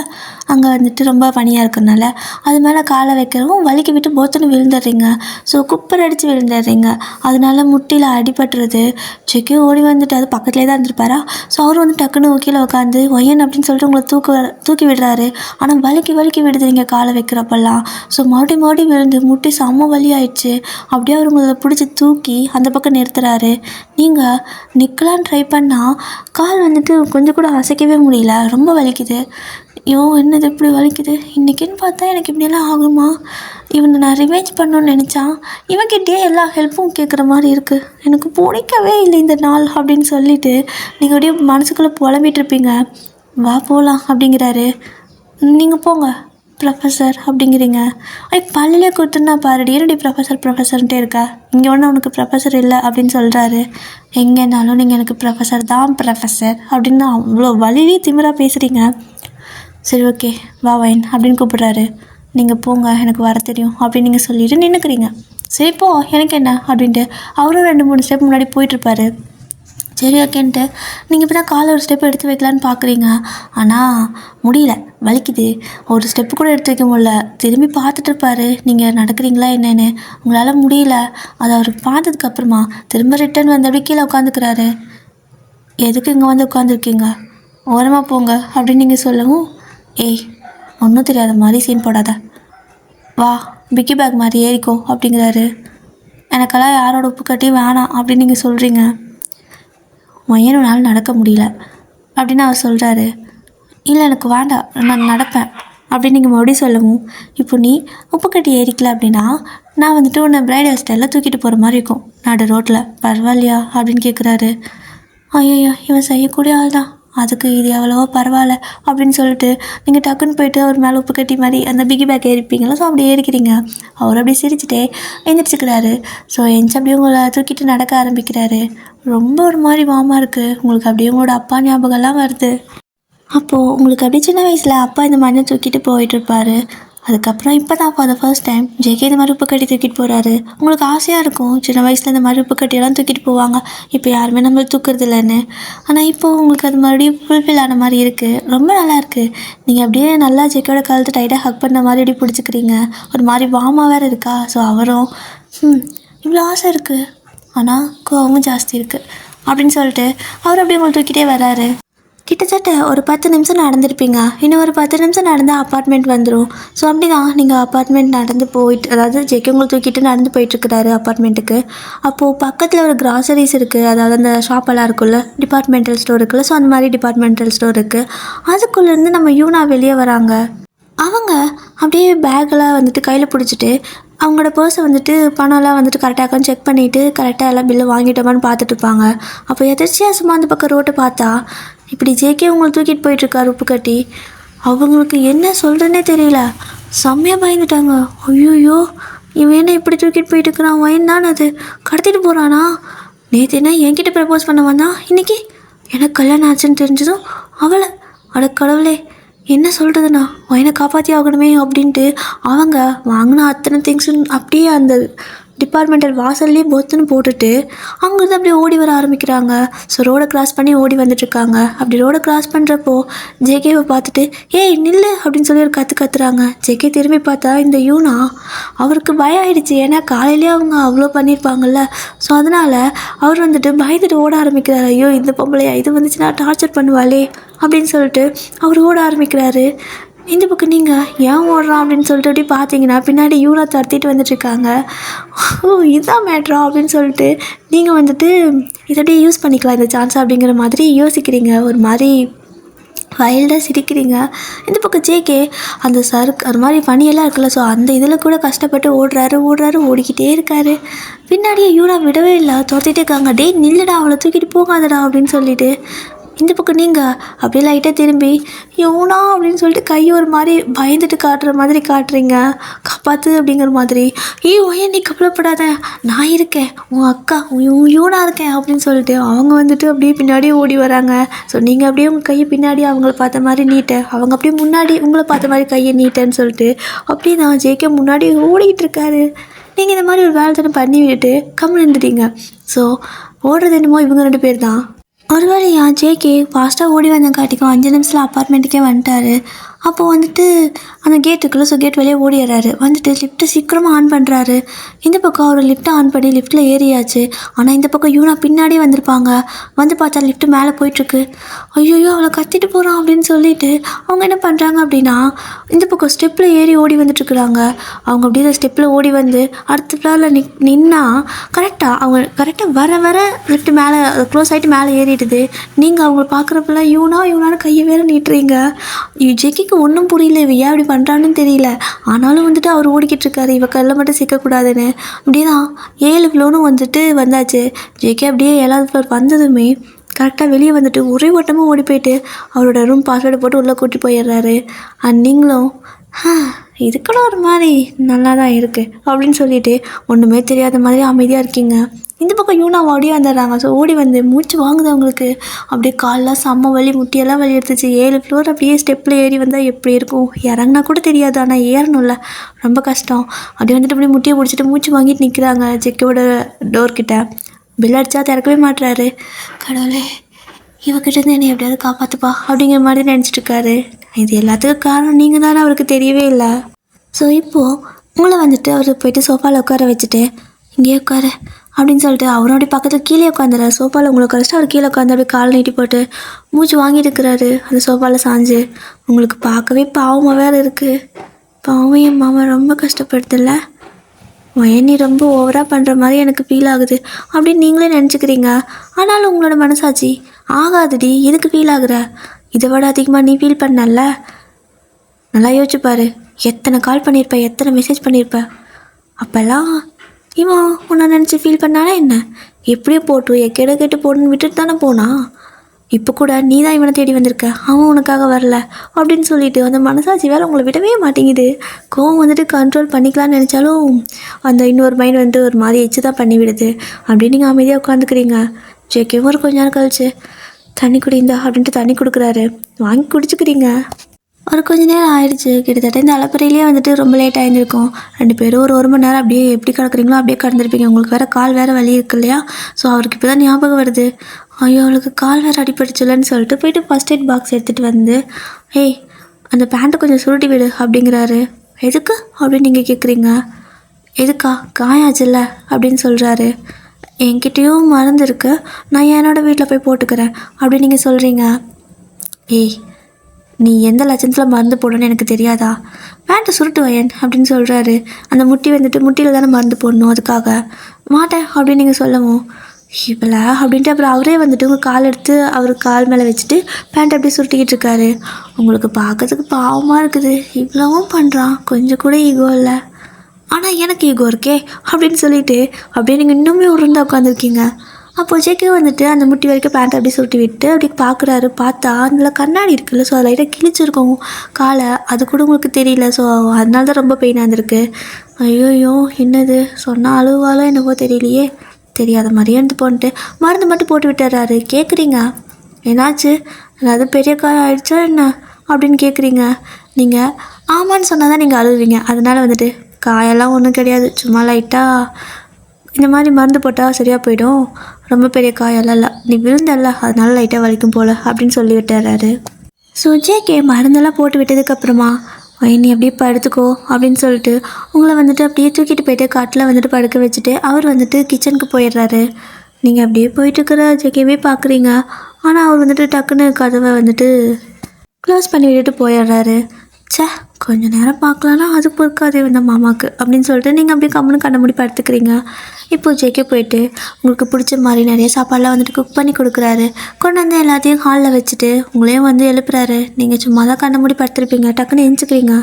அங்கே வந்துட்டு ரொம்ப பனியாக இருக்கிறதுனால அது மேலே காலை வைக்கிறவும் வலிக்கு விட்டு போத்துன்னு விழுந்துடுறீங்க. ஸோ குப்பர் அடித்து விழுந்துடுறீங்க. அதனால முட்டியில் அடிபட்டுறது. ஜேகே ஓடி வந்துட்டு அது பக்கத்துலேயே தான் இருந்திருப்பாரா. ஸோ அவர் வந்து டக்குன்னு கீழே உட்காந்து ஒயன் அப்படின்னு சொல்லிட்டு உங்களை தூக்கி விடுறாரு. ஆனால் வலிக்கு விடுதுறீங்க காலை வைக்கிறப்பெல்லாம். ஸோ மறுபடியும் விழுந்து முட்டி செம்ம வலி ஆயிடுச்சு. அப்படியே அவர் உங்களை பிடிச்சி தூக்கி அந்த பக்கம் நிறுத்துறாரு. நீங்கள் நிற்கலான்னு ட்ரை பண்ணால் கால் வந்துட்டு கொஞ்சம் கூட அசைக்கவே முடியல, ரொம்ப வலிக்குது. ஐயோ என்னது இப்படி வலிக்குது, இன்றைக்கின்னு பார்த்தா எனக்கு இப்படியெல்லாம் ஆகுமா, இவனை நான் ரிவெஞ்ச் பண்ணணுன்னு நினச்சா இவன்கிட்டயே எல்லா ஹெல்ப்பும் கேட்குற மாதிரி இருக்குது, எனக்கு பிடிக்கவே இல்லை இந்த நாள் அப்படின்னு சொல்லிட்டு நீங்கள் அப்படியே மனசுக்குள்ளே புலம்பிகிட்ருப்பீங்க. வா போகலாம் அப்படிங்கிறாரு. நீங்கள் போங்க ப்ரொஃபஸர் அப்படிங்கிறீங்க. பல்லிலே கொடுத்துன்னா பாருடி, என்னடி ப்ரொஃபஸர்ன்ட்டே இருக்கா, இங்கே ஒன்றும் உனக்கு ப்ரொஃபஸர் இல்லை அப்படின்னு சொல்கிறாரு. எங்கேனாலும் நீங்கள் எனக்கு ப்ரொஃபஸர் அப்படின்னு அவ்வளோ வலியே திமிராக பேசுகிறீங்க. சரி ஓகே வா வைன் அப்படின்னு கூப்பிட்றாரு. நீங்கள் போங்க எனக்கு வர தெரியும் அப்படின்னு நீங்கள் சொல்லிட்டு நின்றுக்கிறீங்க. சரி போ எனக்கு என்ன அப்படின்ட்டு அவரும் 2-3 ஸ்டெப் முன்னாடி போயிட்டுருப்பாரு. சரி ஓகேன்ட்டு நீங்கள் இப்போ தான் காலை ஒரு ஸ்டெப் எடுத்து வைக்கலான்னு பார்க்குறீங்க, ஆனால் முடியல, வலிக்குது. ஒரு ஸ்டெப்பு கூட எடுத்து வைக்க முடியல. திரும்பி பார்த்துட்டு இருப்பாரு நீங்கள் நடக்கிறீங்களா என்னன்னு. உங்களால் முடியல. அதை அவருக்கு பார்த்ததுக்கப்புறமா திரும்ப ரிட்டர்ன் வந்து அப்படியே கீழே உட்காந்துக்கிறாரு. எதுக்கு இங்கே வந்து உட்காந்துருக்கீங்க, ஓரமாக போங்க அப்படின்னு நீங்கள் சொல்லவும், ஏய் ஒன்றும் தெரியாத மாதிரி சீன் போடாத, வா பிக்கி பேக் மாதிரி ஏறிக்கோ அப்படிங்கிறாரு. எனக்கெல்லாம் யாரோட உப்பு கட்டி வேணாம் அப்படின்னு நீங்கள் சொல்கிறீங்க. மயனுனால் நடக்க முடியல அப்படின்னு அவர் சொல்கிறாரு. இல்லை எனக்கு வேண்டாம், நான் நடப்பேன் அப்படின்னு நீங்கள் மறுபடியும் சொல்லவும், இப்போ நீ உப்பு கட்டி ஏறிக்கல அப்படின்னா நான் வந்துட்டு உன்னை பிரைடல் ஸ்டைலில் தூக்கிட்டு போகிற மாதிரி இருக்கும் நடு ரோட்டில், பரவாயில்லையா அப்படின்னு கேட்குறாரு. ஐயோ இவன் செய்யக்கூடிய ஆள் தான், அதுக்கு இது எவ்வளவோ பரவாயில்ல அப்படின்னு சொல்லிட்டு நீங்கள் டக்குன்னு போயிட்டு அவர் மேலே உப்பு கட்டி மாதிரி அந்த பிகி பேக் ஏறிப்பீங்களா, ஸோ அப்படி ஏறிக்கிறீங்க. அவர் அப்படி சிரிச்சுட்டே எழுந்திரிச்சிக்கிறாரு. ஸோ எந்திரிச்சு அப்படியே உங்களை தூக்கிட்டு நடக்க ஆரம்பிக்கிறாரு. ரொம்ப ஒரு மாதிரி வாமாக இருக்குது. உங்களுக்கு அப்படியே உங்களோட அப்பா ஞாபகம்லாம் வருது. அப்போது உங்களுக்கு அப்படியே சின்ன வயசில் அப்பா இந்த மாதிரி தூக்கிட்டு போயிட்டுருப்பாரு. அதுக்கப்புறம் இப்போ தான் for the first time JK இந்த மாதிரி உப்பு கட்டி தூக்கிட்டு போகிறாரு. உங்களுக்கு ஆசையாக இருக்கும் சின்ன வயசில் இந்த மாதிரி உப்பு கட்டியெல்லாம் தூக்கிட்டு போவாங்க, இப்போ யாருமே நம்மளை தூக்குறது இல்லைன்னு. ஆனால் இப்போது உங்களுக்கு அது மறுபடியும் ஃபுல்ஃபில் ஆன மாதிரி இருக்குது. ரொம்ப நல்லா இருக்குது. நீங்கள் அப்படியே நல்லா ஜேக்கோட கழுத்து டைட்டாக ஹக் பண்ண மாதிரி அப்படி பிடிச்சிக்கிறீங்க. ஒரு மாதிரி வாமாக வேறு இருக்கா. ஸோ அவரும் இவ்வளோ ஆசை இருக்குது ஆனால் கோவமும் ஜாஸ்தி இருக்குது அப்படின்னு சொல்லிட்டு அவர் அப்படியே உங்களை தூக்கிட்டே வராரு. கிட்டத்தட்ட ஒரு 10 நிமிஷம் நடந்திருப்பீங்க. இன்னும் ஒரு 10 நிமிஷம் நடந்தால் அப்பார்ட்மெண்ட் வந்துடும். ஸோ அப்படி தான் நீங்கள் அப்பார்ட்மெண்ட் நடந்து போயிட்டு, அதாவது ஜெக்கி உங்களை தூக்கிட்டு நடந்து போயிட்டுருக்கிறாரு அப்பார்ட்மெண்ட்டுக்கு. அப்போது பக்கத்தில் ஒரு கிராசரிஸ் இருக்குது, அதாவது அந்த ஷாப்பெல்லாம் இருக்குல்ல, டிபார்ட்மெண்டல் ஸ்டோர் இருக்குல்ல, ஸோ அந்த மாதிரி டிபார்ட்மெண்டல் ஸ்டோர் இருக்குது. அதுக்குள்ளேருந்து நம்ம யூனா வெளியே வராங்க. அவங்க அப்படியே பேக்கெல்லாம் வந்துட்டு கையில் பிடிச்சிட்டு அவங்களோட பர்ஸை வந்துட்டு பணம்லாம் வந்துட்டு கரெக்டாக செக் பண்ணிவிட்டு கரெக்டாக எல்லாம் பில்லு வாங்கிட்டோமான்னு பார்த்துட்ருப்பாங்க. அப்போ எதிர்ச்சியாக சும்மா அந்த பக்கம் ரோட்டை பார்த்தா இப்படி ஜேகே உங்களை தூக்கிட்டு போயிட்டுருக்காரு உப்பு கட்டி. அவங்களுக்கு என்ன சொல்கிறேன்னே தெரியல, செம்மையாக பயந்துட்டாங்க. ஐயோயோ இவன் என்ன இப்படி தூக்கிட்டு போயிட்டுருக்குறான், வயன் தானே அது, கடத்திட்டு போகிறானா, நேற்று என்ன என்கிட்ட ப்ரப்போஸ் பண்ண வந்தான், இன்றைக்கி எனக்கு கல்யாணம் ஆச்சுன்னு தெரிஞ்சதும் அவளை, அட கடவுளே என்ன சொல்கிறதுண்ணா, வயனை காப்பாற்றி ஆகணுமே அப்படின்ட்டு அவங்க வாங்கின அத்தனை திங்ஸும் அப்படியே அந்த டிபார்ட்மெண்டல் வாசல்லே பொத்துன்னு போட்டுட்டு அங்கேருந்து அப்படியே ஓடி வர ஆரம்பிக்கிறாங்க. ஸோ ரோடை கிராஸ் பண்ணி ஓடி வந்துட்டுருக்காங்க. அப்படி ரோடை கிராஸ் பண்ணுறப்போ ஜேகேவை பார்த்துட்டு ஏய் நில்லு அப்படின்னு சொல்லி ஒரு கற்றுறாங்க. ஜேகே திரும்பி பார்த்தா இந்த யூனா, அவருக்கு பயம் ஆகிடுச்சு. ஏன்னா காலையிலே அவங்க அவ்வளோ பண்ணியிருப்பாங்கல்ல. ஸோ அதனால் அவர் வந்துட்டு பயந்துட்டு ஓட ஆரம்பிக்கிறாரு. ஐயோ இந்த பொம்பளையா, இது வந்துச்சுன்னா டார்ச்சர் பண்ணுவாளே அப்படின்னு சொல்லிட்டு அவர் ஓட ஆரம்பிக்கிறாரு. இந்த பக்கம் நீங்கள் ஏன் ஓடுறான் அப்படின்னு சொல்லிட்டு அப்படி பார்த்தீங்கன்னா பின்னாடி யூனா துரத்திட்டு வந்துட்டுருக்காங்க. ஓ இதுதான் மேட்ரா அப்படின்னு சொல்லிட்டு நீங்கள் வந்துட்டு இதை அப்படியே யூஸ் பண்ணிக்கலாம் இந்த சான்ஸ் அப்படிங்கிற மாதிரி யோசிக்கிறீங்க. ஒரு மாதிரி வைல்டாக சிரிக்கிறீங்க. இந்த பக்கம் ஜேகே அந்த அது மாதிரி பனியெல்லாம் இருக்குல்ல, ஸோ அந்த இதில் கூட கஷ்டப்பட்டு ஓடிக்கிட்டே இருக்காரு. பின்னாடியே யூனா விடவே இல்லை, துரத்திட்டே இருக்காங்க. டே நில்லுடா, அவளை தூக்கிட்டு போகாதடா அப்படின்னு சொல்லிட்டு. இந்த பக்கம் நீங்கள் அப்படியே லைட்டாக திரும்பி யூனா அப்படின்னு சொல்லிட்டு கையை ஒரு மாதிரி பயந்துட்டு காட்டுற மாதிரி காட்டுறீங்க, காப்பாற்று அப்படிங்கிற மாதிரி. ஏன் நீ கவலைப்படாத, நான் இருக்கேன், உன் அக்கா யூனா இருக்கேன் அப்படின்னு சொல்லிட்டு அவங்க வந்துட்டு அப்படியே பின்னாடியே ஓடி வராங்க. ஸோ நீங்கள் அப்படியே உங்கள் கையை பின்னாடி அவங்கள பார்த்த மாதிரி நீட்ட, அவங்க அப்படியே முன்னாடி உங்களை பார்த்த மாதிரி கையை நீட்டேன்னு சொல்லிட்டு அப்படியே நான் ஜேகே முன்னாடி ஓடிக்கிட்டு இருக்காரு. நீங்கள் இந்த மாதிரி ஒரு வேலை தானே பண்ணி விட்டுட்டு கம்முன்னு இருந்துட்டீங்க. ஸோ ஓடுறது என்னமோ இவங்க 2 பேர் தான். ஒரு வேளையா ஜேகே ஃபாஸ்ட்டாக ஓடி வந்தங்காட்டிக்கும் 5 நிமிஷத்தில் அப்பார்ட்மெண்ட்டுக்கே வந்துட்டார். அப்போது வந்துட்டு அந்த கேட் இருக்குல்ல, ஸோ கேட் வெளியே ஓடிடுறாரு. வந்துட்டு லிஃப்ட்டை சீக்கிரமாக ஆன் பண்ணுறாரு. இந்த பக்கம் அவர் லிஃப்ட்டை ஆன் பண்ணி லிஃப்ட்டில் ஏறியாச்சு. ஆனால் இந்த பக்கம் யூனா பின்னாடியே வந்திருப்பாங்க. வந்து பார்த்தா லிஃப்ட்டு மேலே போயிட்டுருக்கு. ஐயோ அவளை கத்திட்டு போகிறான் அப்படின்னு சொல்லிட்டு அவங்க என்ன பண்ணுறாங்க அப்படின்னா இந்த பக்கம் ஸ்டெப்பில் ஏறி ஓடி வந்துட்டுருக்குறாங்க. அவங்க அப்படியே ஸ்டெப்பில் ஓடி வந்து அடுத்த ஃப்ளோரில் நின்னா கரெக்டாக வர லிஃப்ட்டு மேலே க்ளோஸ் ஆகிட்டு மேலே ஏறிடுது. நீங்கள் அவங்கள பார்க்குறப்பெல்லாம் யூனான்னு கையை வேறு நீட்டுறீங்க. ஜெக்கிக்கு ஒன்றும் புரியல, இவ ஏன் அப்படி பண்ணுறான்னு தெரியல. ஆனாலும் வந்துட்டு அவர் ஓடிக்கிட்டு இருக்காரு, இவ கல்ல மட்டும் சிக்கக்கூடாதுன்னு. அப்படியே தான் 7 ஃப்ளோரும் வந்துட்டு வந்தாச்சு. ஜேகே அப்படியே 7வது ஃப்ளோர் வந்ததுமே கரெக்டாக வெளியே வந்துட்டு ஒரே ஓட்டமாக ஓடி போயிட்டு அவரோட ரூம் பாஸ்வேர்டை போட்டு உள்ளே கூட்டி போயிடுறாரு. அண்ட் நீங்களும் இதுக்கெல்லாம் ஒரு மாதிரி நல்லா தான் இருக்குது அப்படின்னு சொல்லிட்டு ஒன்றுமே தெரியாத மாதிரி அமைதியாக இருக்கீங்க. இந்த பக்கம் யூனா ஓடி வந்துடுறாங்க. ஸோ ஓடி வந்து மூச்சு வாங்குது அவங்களுக்கு. அப்படியே காலெலாம் செம்ம வலி, முட்டியெல்லாம் வலி எடுத்துச்சு. 7 ஃப்ளோர் அப்படியே ஸ்டெப்பில் ஏறி வந்தால் எப்படி இருக்கும்? இறங்கினா கூட தெரியாது, ஆனால் ஏறணும்ல, ரொம்ப கஷ்டம். அப்படியே வந்துட்டு அப்படியே முட்டியை பிடிச்சிட்டு மூச்சு வாங்கிட்டு நிற்கிறாங்க ஜெக்கோட டோர்கிட்ட. பில் அடித்தா திறக்கவே மாட்டுறாரு. கடவுளே, இவகிட்டேருந்து என்னை எப்படியாவது காப்பாற்றுப்பா அப்படிங்கிற மாதிரி நினச்சிட்டு இருக்காரு. இது எல்லாத்துக்கும் காரணம் நீங்கள் தானே, அவருக்கு தெரியவே இல்லை. ஸோ இப்போது உங்களை வந்துட்டு அவர் போயிட்டு சோஃபாவில் உட்கார வச்சுட்டு இங்கேயே உட்காரு அப்படின்னு சொல்லிட்டு அவரோடைய பக்கத்தில் கீழே உட்காந்துறாரு. சோஃபாவில் உங்களை உட்காரிச்சிட்டு அவர் கீழே உட்காந்து அப்படியே கால் நீட்டி போட்டு மூச்சு வாங்கிட்டு இருக்கிறாரு அந்த சோஃபாவில் சாஞ்சு. உங்களுக்கு பார்க்கவே பாவமாக வேறு இருக்குது. பாவம், என் மாமா ரொம்ப கஷ்டப்படுதில்ல, நீ ரொம்ப ஓவராக பண்ணுற மாதிரி எனக்கு ஃபீல் ஆகுது அப்படின்னு நீங்களே நினச்சிக்கிறீங்க. ஆனாலும் உங்களோட மனசாட்சி ஆகாதுடி, எதுக்கு ஃபீல் ஆகுற? இதை விட அதிகமாக நீ ஃபீல் பண்ணல. நல்லா யோசிச்சுப்பாரு, எத்தனை கால் பண்ணியிருப்ப, எத்தனை மெசேஜ் பண்ணியிருப்ப. அப்போல்லாம் இவன் உன்னை நினச்சி ஃபீல் பண்ணாலே என்ன, எப்படியோ போட்டு எக்கேட கேட்டு போட்டுன்னு விட்டுட்டு தானே போனான். இப்போ கூட நீ தான் இவனை தேடி வந்திருக்க, அவன் உனக்காக வரல அப்படின்னு சொல்லிட்டு அந்த மனசாட்சி வேலை உங்களை விடவே மாட்டேங்குது. கோவம் வந்துட்டு கண்ட்ரோல் பண்ணிக்கலான்னு நினச்சாலும் அந்த இன்னொரு மைண்ட் வந்துட்டு ஒரு மாதிரி எச்சு தான் பண்ணி விடுது. அப்படின்னு நீங்கள் அமைதியாக உட்காந்துக்கிறீங்க. ஜேகேவும் ஒரு கொஞ்ச நேரம் கழிச்சு தண்ணி குடிந்தா அப்படின்ட்டு தண்ணி கொடுக்குறாரு. வாங்கி குடிச்சுக்கிறீங்க. ஒரு கொஞ்ச நேரம் ஆயிடுச்சு. கிட்டத்தட்ட இந்த அலப்பறையிலேயே வந்துட்டு ரொம்ப லேட் ஆகிருக்கும். 2 பேரும் ஒரு மணி நேரம் அப்படியே எப்படி கிடக்குறீங்களோ அப்படியே கிடந்திருப்பீங்க. உங்களுக்கு வேறு கால் வேறு வலி இருக்கு இல்லையா? ஸோ அவருக்கு இப்போ தான் ஞாபகம் வருது, ஐயோ அவளுக்கு கால் வேறு அடிபட்டுச்சுலன்னு சொல்லிட்டு போயிட்டு ஃபஸ்ட் எய்ட் பாக்ஸ் எடுத்துகிட்டு வந்து, ஏய் அந்த பேண்ட்டை கொஞ்சம் சுருட்டி விடு அப்படிங்கிறாரு. எதுக்கு அப்படின்னு நீங்கள் கேட்குறீங்க. எதுக்கா, காயாச்சுல்ல அப்படின்னு சொல்கிறாரு. என்கிட்டயும் மருந்து இருக்கு, நான் என்னோடய வீட்டில் போய் போட்டுக்கிறேன் அப்படின்னு நீங்கள் சொல்கிறீங்க. ஏய், நீ எந்த லட்சத்தில் மருந்து போடணும்னு எனக்கு தெரியாதா? பேண்ட்டை சுருட்டு வயன் அப்படின்னு சொல்கிறாரு. அந்த முட்டி வந்துட்டு முட்டியில் தானே மருந்து போடணும், அதுக்காக மாட்டேன் அப்படின்னு நீங்கள் சொல்லவும் இவ்வளோ அப்படின்ட்டு அப்புறம் அவரே வந்துட்டு உங்கள் கால் எடுத்து அவர் கால் மேலே வச்சுட்டு பேண்ட் அப்படியே சுருட்டிக்கிட்டு இருக்காரு. உங்களுக்கு பார்க்கறதுக்கு பாவமாக இருக்குது. இவ்வளவும் பண்ணுறான், கொஞ்சம் கூட ஈகோ இல்லை. ஆனால் எனக்கு ஈகோ இருக்கே அப்படின்னு சொல்லிட்டு அப்படியே நீங்கள் இன்னுமே உருண்டா உட்காந்துருக்கீங்க. அப்போது ஜேகே வந்துட்டு அந்த முட்டி வரைக்கும் பேண்ட் அப்படியே சுட்டி விட்டு அப்படி பார்க்குறாரு. பார்த்தா அதில் கண்ணாடி இருக்குல்ல, ஸோ அது லைட்டாக கிழிச்சிருக்கோம் காலை, அது கூட உங்களுக்கு தெரியல. ஸோ அதனால தான் ரொம்ப பெயினாக இருந்திருக்கு. ஐயோயோ, என்னது சொன்னால் அழுவாலோ என்னவோ தெரியலையே. தெரியாத மாதிரியே இருந்து போன்ட்டு மருந்து மட்டும் போட்டு விட்டுறாரு. கேட்குறீங்க, என்னாச்சு, அதாவது பெரிய காயம் ஆகிடுச்சா என்ன அப்படின்னு கேட்குறீங்க. நீங்கள் ஆமான்னு சொன்னால் தான் நீங்கள் அழுவீங்க. அதனால் வந்துட்டு காயெல்லாம் ஒன்றும் கிடையாது, சும்மா லைட்டாக இந்த மாதிரி மருந்து போட்டால் சரியாக போயிடும், ரொம்ப பெரிய காயெல்லாம் இல்லை, நீ விழுந்தல்ல அதனால லைட்டாக வலிக்கும் போல் அப்படின்னு சொல்லி விட்டுறாரு. ஸோ ஜேகே மருந்தெல்லாம் போட்டு விட்டதுக்கப்புறமா நீ அப்படியே படுத்துக்கோ அப்படின்னு சொல்லிட்டு உங்களை வந்துட்டு அப்படியே தூக்கிட்டு போயிட்டு காட்டில் வந்துட்டு படுக்க வச்சுட்டு அவர் வந்துட்டு கிச்சனுக்கு போயிடுறாரு. நீங்கள் அப்படியே போயிட்டுருக்கிற ஜேகேவே பார்க்குறீங்க. ஆனால் அவர் வந்துட்டு டக்குன்னு கதவை வந்துட்டு க்ளோஸ் பண்ணி விட்டுட்டு போயிடுறாரு. சே, கொஞ்சம் நேரம் பார்க்கலான்னா அது பொறுக்காதே வந்த மாமாவுக்கு அப்படின்னு சொல்லிட்டு நீங்கள் அப்படியே கம்முன்னு கண்ண மூடி படுத்துக்கிறீங்க. இப்போது ஜேகே போயிட்டு உங்களுக்கு பிடிச்ச மாதிரி நிறைய சாப்பாடெலாம் வந்துட்டு குக் பண்ணி கொடுக்குறாரு. கொண்டு வந்து எல்லாத்தையும் ஹாலில் வச்சுட்டு உங்களையும் வந்து எழுப்புறாரு. நீங்கள் சும்மா தான் கண்ண மூடி படுத்துருப்பீங்க, டக்குன்னு எழுந்துக்கிறீங்க.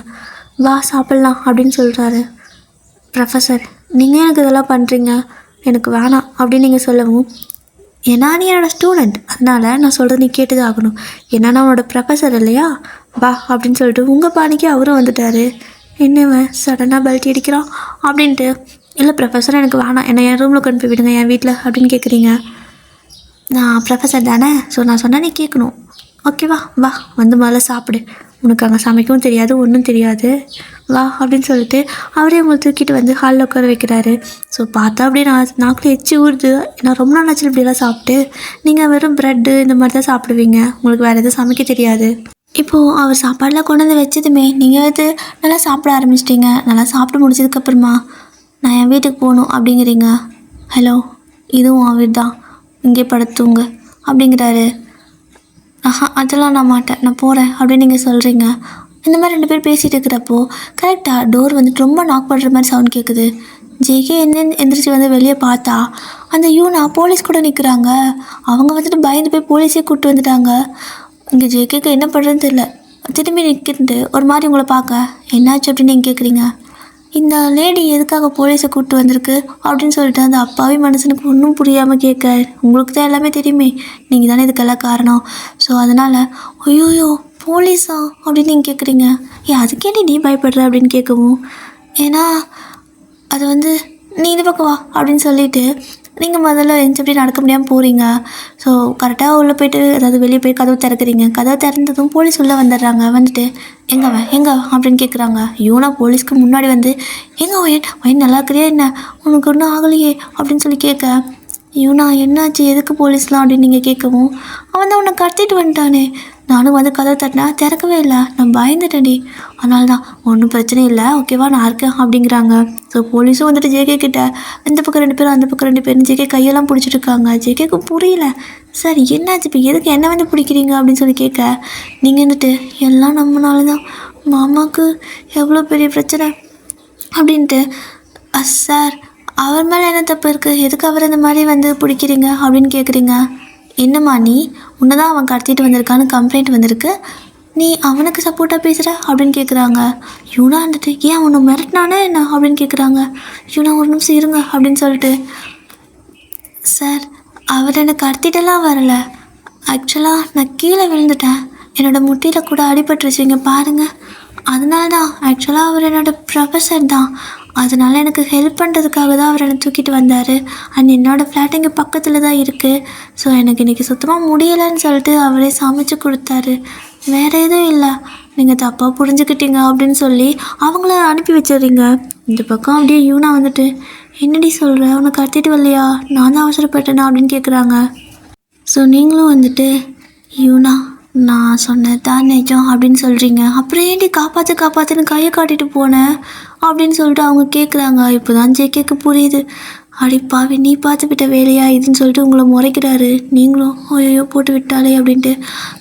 வா சாப்பிட்லாம் அப்படின்னு சொல்கிறாரு. ப்ரொஃபஸர், நீங்கள் எனக்கு இதெல்லாம் பண்ணுறீங்க, எனக்கு வேணாம் அப்படின்னு நீங்கள் சொல்லவும், ஏன்னா நீ என்னோடய ஸ்டூடெண்ட், அதனால் நான் சொல்கிறது நீ கேட்டுதான் ஆகணும், ஏன்னா நான் உன்னோட ப்ரொஃபஸர் இல்லையா, வா அப்படின்னு சொல்லிட்டு உங்கள் பாணிக்கு அவரும் வந்துட்டார். என்னவன் சடனாக பெல்ட் அடிக்கிறான் அப்படின்ட்டு, இல்லை ப்ரொஃபஸர் எனக்கு வேணாம், என்னை என் ரூமில் கொண்டு போய் விடுங்க, என் வீட்டில் அப்படின்னு கேட்குறீங்க. நான் ப்ரொஃபஸர் தானே, ஸோ நான் சொன்னால் நீ கேட்கணும், ஓகேவா, வா வந்து முதல்ல சாப்பிடு, உனக்கு அங்கே சமைக்கவும் தெரியாது ஒன்றும் தெரியாது, வா அப்படின்னு சொல்லிட்டு அவரே உங்களை தூக்கிட்டு வந்து ஹாலில் உட்கார வைக்கிறாரு. ஸோ பார்த்தா அப்படியே நாக்கில் எச்சி ஊறுது. நான் ரொம்ப நாள் ஆச்சு இப்படியெல்லாம் சாப்பிட்டு. நீங்கள் வெறும் ப்ரெட்டு இந்த மாதிரி தான் சாப்பிடுவீங்க, உங்களுக்கு வேறு எதுவும் சமைக்க தெரியாது. இப்போது அவர் சாப்பாடெலாம் கொண்டு வந்து வச்சதுமே நீங்கள் வந்து நல்லா சாப்பிட ஆரம்பிச்சிட்டிங்க. நல்லா சாப்பிட்டு முடிச்சதுக்கப்புறமா நான் என் வீட்டுக்கு போகணும் அப்படிங்கிறீங்க. ஹலோ, இதுவும் அவர் தான், இங்கே படுத்துங்க அப்படிங்கிறாரு. அதெல்லாம் நான் மாட்டேன், நான் போகிறேன் அப்படின்னு நீங்கள் சொல்கிறீங்க. இந்த மாதிரி 2 பேர் பேசிகிட்டு இருக்கிறப்போ கரெக்டாக டோர் வந்துட்டு ரொம்ப நாக் பண்ணுற மாதிரி சவுண்ட் கேட்குது. ஜேகே எந்திரிச்சு வந்து வெளியே பார்த்தா அந்த யூனா போலீஸ் கூட நிற்கிறாங்க. அவங்க வந்துட்டு பயந்து போய் போலீஸே கூப்பிட்டு வந்துட்டாங்க. இங்கே ஜேகேக்கு என்ன பண்ணுறதுன்னு தெரியல, திரும்பி நிற்கிட்டு ஒரு மாதிரி உங்களை பார்க்க, என்னாச்சு அப்படின்னு நீங்கள் கேட்குறீங்க. இந்த லேடி எதுக்காக போலீஸை கூப்பிட்டு வந்திருக்கு அப்படின்னு சொல்லிட்டு அந்த அப்பாவி மனுஷனுக்கு ஒன்றும் புரியாமல் கேட்க, உங்களுக்கு தான் எல்லாமே தெரியுமே, நீங்கள் தானே இதுக்கெல்லாம் காரணம். ஸோ அதனால் ஐயோயோ போலீஸா அப்படின்னு நீங்கள் கேட்குறீங்க. அதுக்கேட்டி நீ பயப்படுற அப்படின்னு கேட்கவும், ஏன்னா அது வந்து நீ இந்த பக்கம் வா அப்படின்னு சொல்லிவிட்டு நீங்கள் முதல்ல எப்படி நடக்க முடியாமல் போகிறீங்க. ஸோ கரெக்டாக உள்ளே போய்ட்டு அதாவது வெளியே போய் கதவு திறக்கிறீங்க. கதவு திறந்ததும் போலீஸ் உள்ளே வந்துடுறாங்க. வந்துட்டு எங்கே அப்படின்னு கேட்குறாங்க. யூனா போலீஸ்க்கு முன்னாடி வந்து எங்கே வயன் நல்லா இருக்கிறியா என்ன, உனக்கு ஒன்றும் ஆகலையே அப்படின்னு சொல்லி கேட்க, யூனா என்னாச்சு எதுக்கு போலீஸ்லாம் அப்படின்னு நீங்கள் கேட்கவும், அவன் தான் உன்னை கடத்திட்டு வந்துட்டானே, நானும் வந்து கதவை தட்டினா திறக்கவே இல்லை, நான் பயந்துட்டேன்டி, அதனால தான் ஒன்றும் பிரச்சனை இல்லை ஓகேவா நான் இருக்கேன் அப்படிங்கிறாங்க. ஸோ போலீஸும் வந்துட்டு ஜேகே கிட்ட இந்த பக்கம் 2 பேரும் அந்த பக்கம் 2 பேரும் ஜேகே கையெல்லாம் பிடிச்சிட்டு இருக்காங்க. ஜேகேக்கு புரியல, சார் என்னாச்சு இப்போ எதுக்கு என்ன வந்து பிடிக்கிறீங்க அப்படின்னு சொல்லி கேட்க, நீங்கள் வந்துட்டு எல்லாம் நம்மளால தான், மாமாவுக்கு எவ்வளோ பெரிய பிரச்சனை அப்படின்ட்டு, சார் அவர் மேலே என்ன தப்பு இருக்குது, எதுக்கு அவர் இந்த மாதிரி வந்து பிடிக்கிறீங்க அப்படின்னு கேட்குறீங்க. என்னம்மா நீ, உன்னை தான் அவன் கடத்திட்டு வந்திருக்கான்னு கம்ப்ளைண்ட் வந்திருக்கு, நீ அவனுக்கு சப்போர்ட்டாக பேசுகிற அப்படின்னு கேட்குறாங்க. யூனா வந்துட்டு ஏன் அவனை மிரட்டினானே என்ன அப்படின்னு கேட்குறாங்க. யூனா ஒரு நிமிஷம் இருங்க அப்படின்னு சொல்லிட்டு, சார் அவர் என்னை கடத்திட்டெல்லாம் வரலை, ஆக்சுவலாக நான் கீழே விழுந்துட்டேன், என்னோடய முட்டியில் கூட அடிபட்டுருச்சுங்க பாருங்கள், அதனால தான் ஆக்சுவலாக அவர் என்னோடய ப்ரொஃபஸர் தான், அதனால் எனக்கு ஹெல்ப் பண்ணுறதுக்காக தான் அவர் என்னை தூக்கிட்டு வந்தார். அண்ட் என்னோடய ஃப்ளாட் இங்கே பக்கத்தில் தான் இருக்குது. ஸோ எனக்கு இன்றைக்கி சுத்தமாக முடியலைன்னு சொல்லிட்டு அவரே சமைச்சு கொடுத்தாரு, வேறு எதுவும் இல்லை, நீங்கள் தப்பாக புரிஞ்சுக்கிட்டீங்க அப்படின்னு சொல்லி அவங்கள அனுப்பி வச்சிடுறீங்க. இந்த பக்கம் அப்படியே யூனா வந்துட்டு என்னடி சொல்கிற, உனக்கு கடத்திட்டு வரலையா, நான் தான் அவசரப்பட்டேனா அப்படின்னு கேட்குறாங்க. ஸோ நீங்களும் வந்துட்டு யூனா நான் சொன்னது தான் நிஜம் அப்படின்னு சொல்கிறீங்க, அப்புறம் ஏன்டி காப்பாற்றுன்னு கையை காட்டிட்டு போனேன் அப்படின்னு சொல்லிட்டு அவங்க கேட்குறாங்க. இப்போ தான் ஜேகேக்கு புரியுது, அடிப்பாவி நீ பார்த்துக்கிட்ட வேலையா இதுன்னு சொல்லிட்டு உங்களை முறைக்கிறாரு. நீங்களும் ஐயோ போட்டு விட்டாலே அப்படின்ட்டு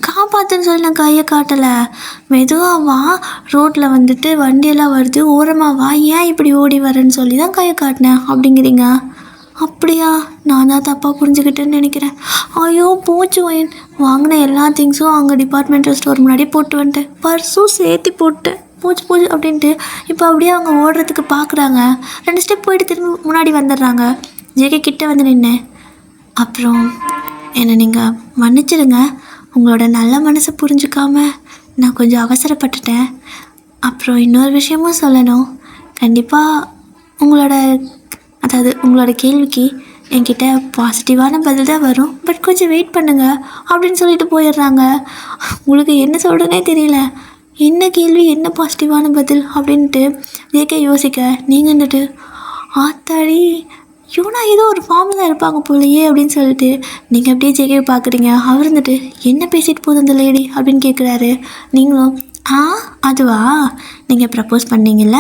காப்பாற்றுன்னு சொல்லி நான் கையை காட்டலை, மெதுவாக வா, ரோட்டில் வந்துட்டு வண்டியெல்லாம் வருது ஓரமாக வா, ஏன் இப்படி ஓடி வரேன்னு சொல்லி தான் கையை காட்டினேன் அப்படிங்கிறீங்க. அப்படியா, நான் தான் தப்பாக புரிஞ்சுக்கிட்டேன்னு நினைக்கிறேன். ஐயோ போச்சு வயன், வாங்கின எல்லா திங்ஸும் அங்கே டிபார்ட்மெண்டல் ஸ்டோர் முன்னாடி போட்டு வந்துட்டேன், பர்ஸும் சேர்த்து போட்டேன், போச்சு அப்படின்ட்டு இப்போ அப்படியே அவங்க ஓடுறதுக்கு பார்க்குறாங்க. 2 ஸ்டெப் போயிட்டு திரும்பி முன்னாடி வந்துடுறாங்க. ஜேகே கிட்டே வந்து நின்று, அப்புறம் என்னை நீங்கள் மன்னிச்சிடுங்க, உங்களோட நல்ல மனசை புரிஞ்சுக்காம நான் கொஞ்சம் அவசரப்பட்டுட்டேன். அப்புறம் இன்னொரு விஷயமும் சொல்லணும், கண்டிப்பாக உங்களோட கேள்விக்கு என்கிட்ட பாசிட்டிவான பதில் தான் வரும், பட் கொஞ்சம் வெயிட் பண்ணுங்கள் அப்படின்னு சொல்லிட்டு போயிடுறாங்க. உங்களுக்கு என்ன சொல்கிறேனே தெரியல, என்ன கேள்வி என்ன பாசிட்டிவான பதில் அப்படின்ட்டு ஜேகே யோசிக்க, நீங்கள் வந்துட்டு ஆத்தாடி யூனா ஏதோ ஒரு ஃபார்மில் இருப்பாங்க போலையே அப்படின்னு சொல்லிட்டு நீங்கள் அப்படியே ஜேகேவை பார்க்குறீங்க. அவர் வந்துட்டு என்ன பேசிட்டு போகுது அந்த லேடி அப்படின்னு கேட்குறாரு. நீங்களும் அதுவா, நீங்கள் ப்ரப்போஸ் பண்ணீங்கல்ல,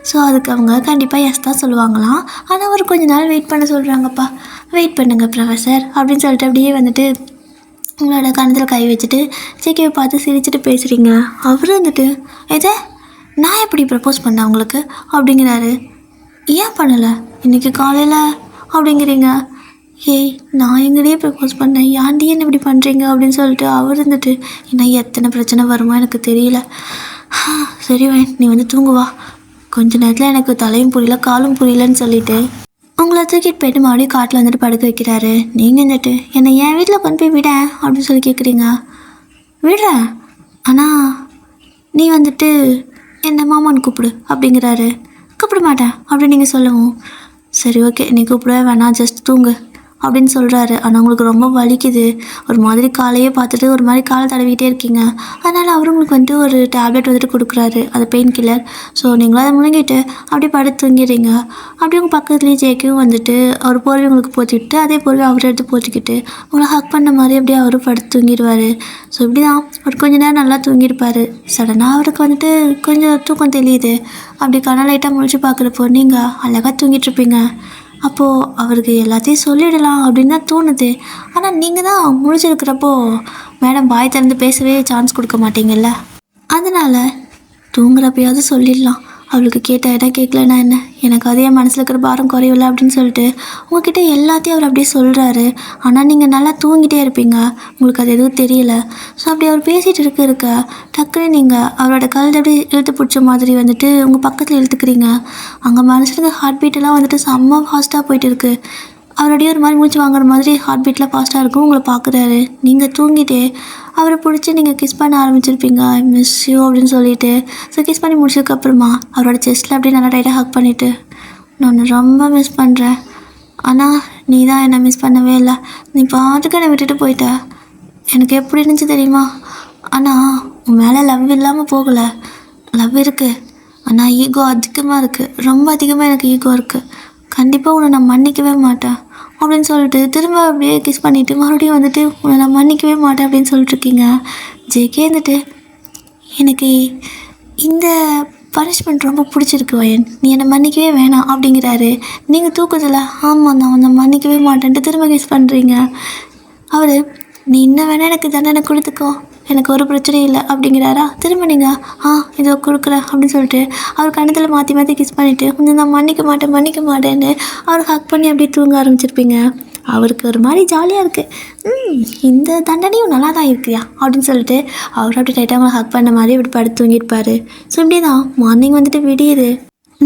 ஸோ அதுக்கு அவங்க கண்டிப்பாக எஸ் தான் சொல்லுவாங்களாம், ஆனால் ஒரு கொஞ்ச நாள் வெயிட் பண்ண சொல்கிறாங்கப்பா, வெயிட் பண்ணுங்க ப்ரொஃபஸர் அப்படின்னு சொல்லிட்டு அப்படியே வந்துட்டு உங்களோட கணத்தில் கை வச்சுட்டு ஜேகேவை பார்த்து சிரிச்சுட்டு பேசுகிறீங்க. அவர் வந்துட்டு நான் எப்படி ப்ரப்போஸ் பண்ணேன் உங்களுக்கு அப்படிங்கிறாரு. ஏன் பண்ணலை இன்றைக்கி காலையில் அப்படிங்கிறீங்க. நான் எங்கடையே ப்ரப்போஸ் பண்ணேன், ஏன்டி என்ன இப்படி பண்ணுறீங்க அப்படின்னு சொல்லிட்டு அவர் இருந்துட்டு இன்னும் எத்தனை பிரச்சனை வருமோ எனக்கு தெரியல, சரி நீ வந்து தூங்குவா, கொஞ்ச நேரத்தில் எனக்கு தலையும் புரியல காலும் புரியலன்னு சொல்லிட்டு உங்களை தூக்கிட்டு போய்ட்டு மறுபடியும் காட்டில் வந்துட்டு படுக்க வைக்கிறாரு. நீங்கள் வந்துட்டு என்னை என் வீட்டில் கொண்டு போய் விட அப்படின்னு சொல்லி கேட்குறீங்க. விடுறேன், ஆனால் நீ வந்துட்டு என்ன மாமான்னு கூப்பிடு அப்படிங்கிறாரு. கூப்பிட மாட்டேன் அப்படின்னு நீங்கள் சொல்லவும், சரி ஓகே நீ கூப்பிடவே வேணாம் ஜஸ்ட் தூங்கு அப்படின்னு சொல்கிறாரு. ஆனால் உங்களுக்கு ரொம்ப வலிக்குது, ஒரு மாதிரி காலையே பார்த்துட்டு ஒரு மாதிரி காலை தடவிக்கிட்டே இருக்கீங்க. அதனால் அவர் உங்களுக்கு வந்துட்டு ஒரு டேப்லெட் வந்துட்டு கொடுக்குறாரு, அது பெயின் கில்லர். ஸோ நீங்களும் அதை முழுங்கிட்டு அப்படியே படுத்து தூங்கிடுறீங்க. அப்படியே உங்கள் பக்கத்துலேயே ஜேக்கும் வந்துட்டு அவர் போர்வை உங்களுக்கு போத்திக்கிட்டு அதே போர்வை அவர் எடுத்து போத்திக்கிட்டு உங்களை ஹக் பண்ண மாதிரி அப்படியே அவரும் படுத்து தூங்கிடுவார். ஸோ இப்படி தான் ஒரு கொஞ்ச நேரம் நல்லா தூங்கியிருப்பார். சடனாக அவருக்கு வந்துட்டு கொஞ்சம் தூக்கம் தெரியுது. அப்படி கண்ணை லைட்டாக முழிச்சு பார்க்குறப்போ நீங்கள் அழகாக தூங்கிட்டுருப்பீங்க. அப்போது அவருக்கு எல்லாத்தையும் சொல்லிடலாம் அப்படின்னு தான் தோணுது. ஆனால் நீங்கள் தான் முழிச்சிருக்கிறப்போ மேடம் பாய் திறந்து பேசவே சான்ஸ் கொடுக்க மாட்டீங்கல்ல, அதனால் தூங்குறப்பயாவது சொல்லிடலாம் அவளுக்கு கேட்ட இடம் கேட்கலன்னா என்ன, எனக்கு அதே மனசில் இருக்கிற பாரம் குறையல அப்படின்னு சொல்லிட்டு உங்ககிட்ட எல்லாத்தையும் அவர் அப்படியே சொல்கிறாரு. ஆனால் நீங்கள் நல்லா தூங்கிட்டே இருப்பீங்க, உங்களுக்கு அது எதுவும் தெரியல. ஸோ அப்படி அவர் பேசிகிட்டு இருக்க டக்குன்னு நீங்கள் அவரோட கழுத்தை அப்படியே இழுத்து பிடிச்ச மாதிரி வந்துட்டு உங்கள் பக்கத்தில் இழுத்துக்கிறீங்க. அங்கே மனுஷனுக்கு ஹார்ட் பீட்டெல்லாம் வந்துட்டு செம்ம ஃபாஸ்ட்டாக போயிட்டு இருக்குது. அவருடைய ஒரு மாதிரி மூச்சு வாங்குற மாதிரி ஹார்ட் பீட்லாம் ஃபாஸ்ட்டாக இருக்கும். உங்களை பார்க்குறாரு, நீங்கள் தூங்கிட்டே அவரை பிடிச்சி நீங்கள் கிஸ் பண்ண ஆரம்பிச்சிருப்பீங்க. ஐ மிஸ் யூ அப்படின்னு சொல்லிட்டு. ஸோ கிஸ் பண்ணி முடிச்சதுக்கப்புறமா அவரோட செஸ்ட்டில் அப்படியே நல்லா டைட்டாக ஹக் பண்ணிவிட்டு, நான் உன்னை ரொம்ப மிஸ் பண்ணுறேன், ஆனால் நீ தான் என்னை மிஸ் பண்ணவே இல்லை, நீ பாட்டுக்கு என்னை விட்டுட்டு போயிட்ட, எனக்கு எப்படி இருந்துச்சு தெரியுமா, ஆனால் உன் மேலே லவ் இல்லாமல் போகலை, லவ் இருக்குது, ஆனால் ஈகோ அதிகமாக இருக்குது, ரொம்ப அதிகமாக எனக்கு ஈகோ இருக்குது, கண்டிப்பாக உன்னை நான் மன்னிக்கவே மாட்டேன் அப்படின்னு சொல்லிட்டு திரும்ப அப்படியே கிஸ் பண்ணிவிட்டு மறுபடியும் வந்துட்டு உன்னை நான் மன்னிக்கவே மாட்டேன் அப்படின்னு சொல்லிட்டுருக்கீங்க. ஜேகே வந்துட்டு, எனக்கு இந்த பனிஷ்மெண்ட் ரொம்ப பிடிச்சிருக்கு வயன், நீ என்னை மன்னிக்கவே வேணாம் அப்படிங்கிறாரு. நீங்கள் தூக்கத்தில் ஆமாம் நான் உன்னை மன்னிக்கவே மாட்டேன்ட்டு திரும்ப கிஸ் பண்ணுறீங்க. அவர், நீ இன்னும் வேணால் எனக்கு தண்டனை கொடுத்துக்கோ, எனக்கு ஒரு பிரச்சனையும் இல்லை அப்படிங்கிறாரா. திரும்ப நீங்கள் இதோ கொடுக்குறேன் அப்படின்னு சொல்லிட்டு அவர் கணத்தில் மாற்றி மாற்றி கிஸ் பண்ணிவிட்டு கொஞ்சம் நான் மன்னிக்க மாட்டேன்னு அவர் ஹக் பண்ணி அப்படியே தூங்க ஆரம்பிச்சிருப்பீங்க. அவருக்கு ஒரு மாதிரி ஜாலியாக இருக்குது, இந்த தண்டனையும் நல்லா தான் இருக்குயா அப்படின்னு சொல்லிட்டு அவர் அப்படி டைட்டாக அவங்களை ஹக் பண்ண மாதிரி இப்படி படுத்து தூங்கியிருப்பார். ஸோ இப்படி தான் மார்னிங் வந்துட்டு விடியுது.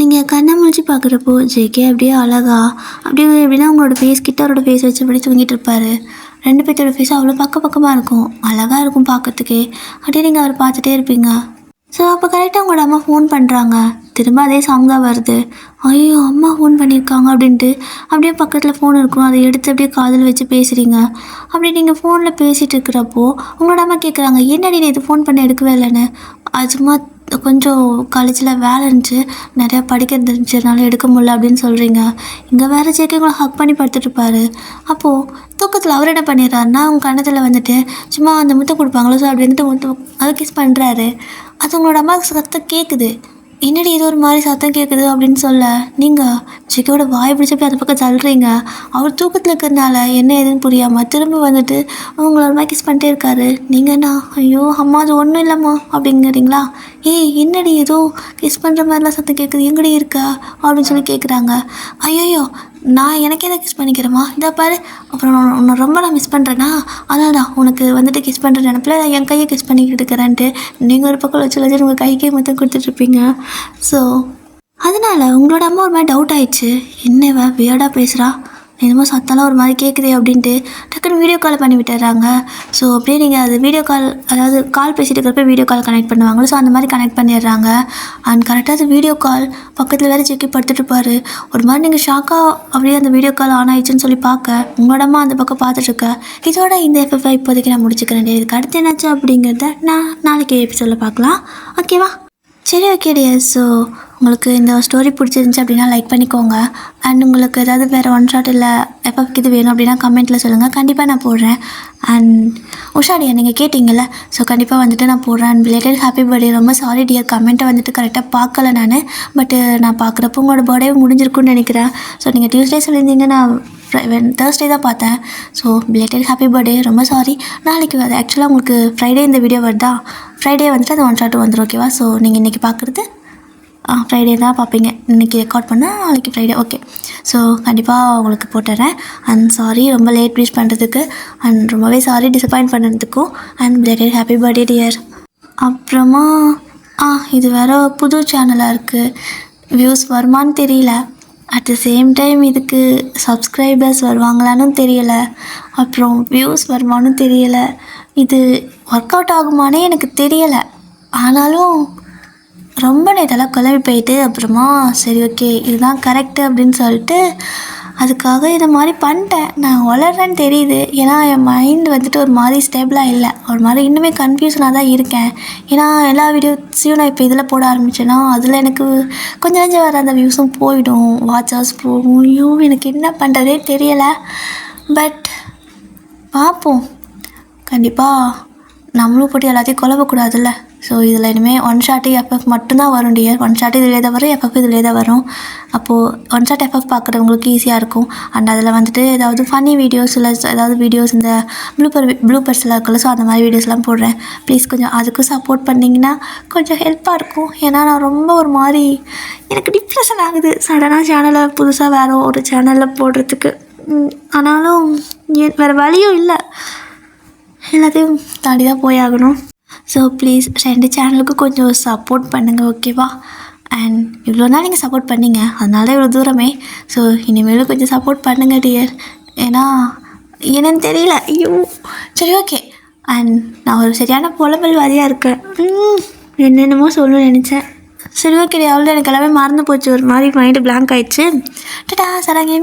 நீங்கள் கண்ணை முழிச்சு பார்க்குறப்போ ஜேகே அப்படியே அழகா அப்படியே எப்படின்னா உங்களோட ஃபேஸ் கிட்ட அவரோட ஃபேஸ் வச்சு அப்படி தூங்கிட்டு இருப்பார். ரெண்டு பேர்த்தோட ஃபேஸ் அவ்வளோ பக்கமாக இருக்கும், அழகாக இருக்கும் பார்க்கறதுக்கே. அப்படியே நீங்கள் அவரை பார்த்துட்டே இருப்பீங்க. ஸோ அப்போ கரெக்டாக உங்களோட அம்மா ஃபோன் பண்ணுறாங்க. திரும்ப அதே சாங் தான் வருது. ஐயோ அம்மா ஃபோன் பண்ணியிருக்காங்க அப்படின்ட்டு அப்படியே பக்கத்தில் ஃபோன் இருக்கும், அதை எடுத்து அப்படியே காதில் வச்சு பேசுகிறீங்க. அப்படி நீங்கள் ஃபோனில் பேசிகிட்டு இருக்கிறப்போ உங்களோட அம்மா கேட்குறாங்க, என்னடி நீ இது ஃபோன் பண்ண எடுக்கவே இல்லைன்னு. அது சும்மா கொஞ்சம் காலேஜில் வேலை இருந்துச்சு, நிறையா படிக்கிறது இருந்துச்சுனால எடுக்க முடியல அப்படின்னு சொல்கிறீங்க. இங்கே வேறு ஜேகே உங்களை ஹக் பண்ணி படுத்துட்ருப்பாரு. அப்போது தூக்கத்தில் அவர் என்ன பண்ணிடுறாருன்னா உங்கள் கண்ணத்தில் வந்துட்டு சும்மா அந்த முத்தம் கொடுப்பாங்களோ, ஸோ அப்படி வந்துட்டு முத்தம் அதை கிஸ் பண்ணுறாரு. அது உங்களோட அம்மாவுக்கு சத்தம் கேட்குது. என்னடி ஏதோ ஒரு மாதிரி சத்தம் கேட்குது அப்படின்னு சொல்ல நீங்கள் ஜேகேவோட வாய் பிடிச்ச போய் அந்த பக்கம் தள்ளுறீங்க. அவர் தூக்கத்தில் இருக்கிறதுனால என்ன ஏதுன்னு புரியாமல் திரும்ப வந்துட்டு அவங்களோட மாதிரி கிஸ் பண்ணிட்டே இருக்காரு. நீங்கள்ண்ணா ஐயோ அம்மா அது ஒன்றும் இல்லைம்மா அப்படிங்கிறீங்களா. என்னடி ஏதோ கிஸ் பண்ணுற மாதிரிலாம் சத்தம் கேட்குது, எங்கடி இருக்கா அப்படின்னு சொல்லி கேட்குறாங்க. ஐயோ நான் எனக்கே தான் கிஸ் பண்ணிக்கிறேம்மா, இதை பாரு, அப்புறம் உன்னை ரொம்ப நான் மிஸ் பண்ணுறேன்னா அதான் உனக்கு வந்துட்டு கிஸ் பண்ணுற நினப்பில் நான் என் கையை கிஸ் பண்ணிக்கிட்டு இருக்கிறேன்ட்டு நீங்கள் ஒரு பக்கம் வச்சு உங்கள் கைக்கே மொத்தம் கொடுத்துட்ருப்பீங்க. ஸோ அதனால் உங்களோட அம்மா ஒரு மாதிரி டவுட் ஆயிடுச்சு, என்னவா வியர்டாக பேசுகிறா, என்னமோ சத்தம்லாம் ஒரு மாதிரி கேட்குது அப்படின்ட்டு டக்குன்னு வீடியோ கால் பண்ணி விட்டுறாங்க. ஸோ அப்படியே நீங்கள் அது வீடியோ கால், அதாவது கால் பேசிட்டு இருக்கிறப்ப வீடியோ கால் கனெக்ட் பண்ணுவாங்களோ, ஸோ அந்த மாதிரி கனெக்ட் பண்ணிடுறாங்க. அண்ட் கரெக்டாக அது வீடியோ கால் பக்கத்தில் வேறு ஜேகே படுத்துட்டு இருப்பார். ஒரு மாதிரி நீங்கள் ஷாக்காக அப்படியே அந்த வீடியோ கால் ஆன் ஆயிடுச்சுன்னு சொல்லி பார்க்க உங்களோட அம்மா அந்த பக்கம் பார்த்துட்ருக்க. இதோட இந்த எஃப்எஃப்ஐ இப்போதைக்கு நான் முடிச்சுக்கிறேன். இதுக்கு அடுத்து என்னாச்சு அப்படிங்கிறத நான் நாளைக்கு எபிசோடில் பார்க்கலாம், ஓகேவா? சரி ஓகே டியர். ஸோ உங்களுக்கு இந்த ஸ்டோரி பிடிச்சிருந்துச்சி அப்படின்னா லைக் பண்ணிக்கோங்க. அண்ட் உங்களுக்கு ஏதாவது வேறு ஒன் ஷாட் இல்லை எஃப்எஃப்க்கு இது வேணும் அப்படின்னா கமெண்ட்டில் சொல்லுங்கள், கண்டிப்பாக நான் போடுறேன். அண்ட் உஷா டியர் நீங்கள் கேட்டிங்கல்ல, ஸோ கண்டிப்பாக வந்துட்டு நான் போடுறேன். And belated happy birthday. ரொம்ப சாரி டியர், கமெண்ட்டை வந்துட்டு கரெக்டாக பார்க்கல நான், பட்டு நான் பார்க்குறப்போ உங்களோட பர்த்டே முடிஞ்சிருக்குன்னு நினைக்கிறேன். ஸோ நீங்கள் டியூஸ்டே சொல்லியிருந்தீங்க, நான் தேர்ஸ்டே தான் பார்த்தேன். ஸோ பிலேட்டட் ஹாப்பி பர்த்டே, ரொம்ப சாரி. நாளைக்கு அது ஆக்சுவலாக உங்களுக்கு ஃப்ரைடே இந்த வீடியோ வருதா, ஃப்ரைடே வந்துட்டு அது ஒன் ஷாட் வந்துடும், ஓகேவா? ஸோ நீங்கள் இன்றைக்கி பார்க்குறது ஃப்ரைடே தான் பார்ப்பீங்க, இன்றைக்கி ரெக்கார்ட் பண்ணால் நாளைக்கு ஃப்ரைடே, ஓகே? ஸோ கண்டிப்பாக உங்களுக்கு போட்டுறேன். அண்ட் சாரி ரொம்ப லேட் ரீச் பண்ணுறதுக்கு, அண்ட் ரொம்பவே சாரி டிசப்பாயிண்ட் பண்ணுறதுக்கும். And belated happy birthday dear. அப்புறமா இது வேறு புது சேனலாக இருக்குது, வியூஸ் வருமானு தெரியல. அட் த சேம் டைம் இதுக்கு சப்ஸ்கிரைபர்ஸ் வருவாங்களான்னு தெரியலை, அப்புறம் வியூஸ் வருமானு தெரியலை. இது ஒர்க் அவுட் ஆகுமானே எனக்கு தெரியலை. ஆனாலும் ரொம்ப நேரத்தெல்லாம் கிளம்பி போயிட்டு அப்புறமா சரி ஓகே இதுதான் கரெக்டு அப்படின்னு சொல்லிட்டு அதுக்காக இதை மாதிரி பண்ணிட்டேன். நான் வளர்றேன்னு தெரியுது, ஏன்னா என் மைண்ட் வந்துட்டு ஒரு மாதிரி ஸ்டேபிளாக இல்லை, ஒரு மாதிரி இன்னுமே கன்ஃபியூஷனாக தான் இருக்கேன். ஏன்னா எல்லா வீடியோஸையும் நான் இப்போ இதில் போட ஆரம்பித்தேன்னா அதில் எனக்கு கொஞ்சம் வர அந்த வியூஸும் போயிடும், வாட்சர்ஸ் போகும். ஐயோ எனக்கு என்ன பண்ணுறதே தெரியலை. பட் பார்ப்போம், கண்டிப்பாக நம்மளும் போட்டு எல்லாத்தையும் குழப்பக்கூடாதுல்ல. ஸோ இதில் இனிமேல் ஒன் ஷாட்டு எஃப்எஃப் மட்டும்தான் வரும் டியர். ஒன் ஷாட்டு இதிலே தான் வரும், எஃப்எஃப் இதிலே தான் வரும். அப்போது ஒன் ஷாட் எஃப்எஃப் பார்க்குறவங்களுக்கு ஈஸியாக இருக்கும். அண்ட் அதில் வந்துட்டு ஏதாவது ஃபன்னி வீடியோஸ் இல்லை ஏதாவது வீடியோஸ் இந்த ப்ளூபர்ஸ்லாம் இருக்குல்ல, ஸோ அந்த மாதிரி வீடியோஸ்லாம் போடுறேன். ப்ளீஸ் கொஞ்சம் அதுக்கும் சப்போர்ட் பண்ணிங்கன்னா கொஞ்சம் ஹெல்ப்பாக இருக்கும். ஏன்னா நான் ரொம்ப ஒரு மாதிரி எனக்கு டிப்ரெஷன் ஆகுது சடனாக சேனலை புதுசாக வேறு ஒரு சேனலில் போடுறதுக்கு. ஆனாலும் வேறு வழியும் இல்லை, எல்லாத்தையும் தாண்டி தான் போய் ஆகணும். ஸோ ப்ளீஸ் 2 சேனலுக்கும் கொஞ்சம் சப்போர்ட் பண்ணுங்கள், ஓகேவா? அண்ட் இவ்வளோ நாள் நீங்கள் சப்போர்ட் பண்ணிங்க, அதனால இவ்வளோ தூரமே. ஸோ இனிமேலும் கொஞ்சம் சப்போர்ட் பண்ணுங்கள் டியர். ஏன்னா என்னன்னு தெரியல. ஐயோ சரி ஓகே. அண்ட் நான் ஒரு சரியான புலம்பல்வாதியாக இருக்கேன். என்னென்னமோ சொல்லணும்னு நினச்சேன். சரி ஓகே, அவ்வளோ எனக்கு எல்லாமே மறந்து போச்சு. ஒரு மாதிரி மைண்டு பிளாங்க் ஆகிடுச்சு. டடா சராங்க.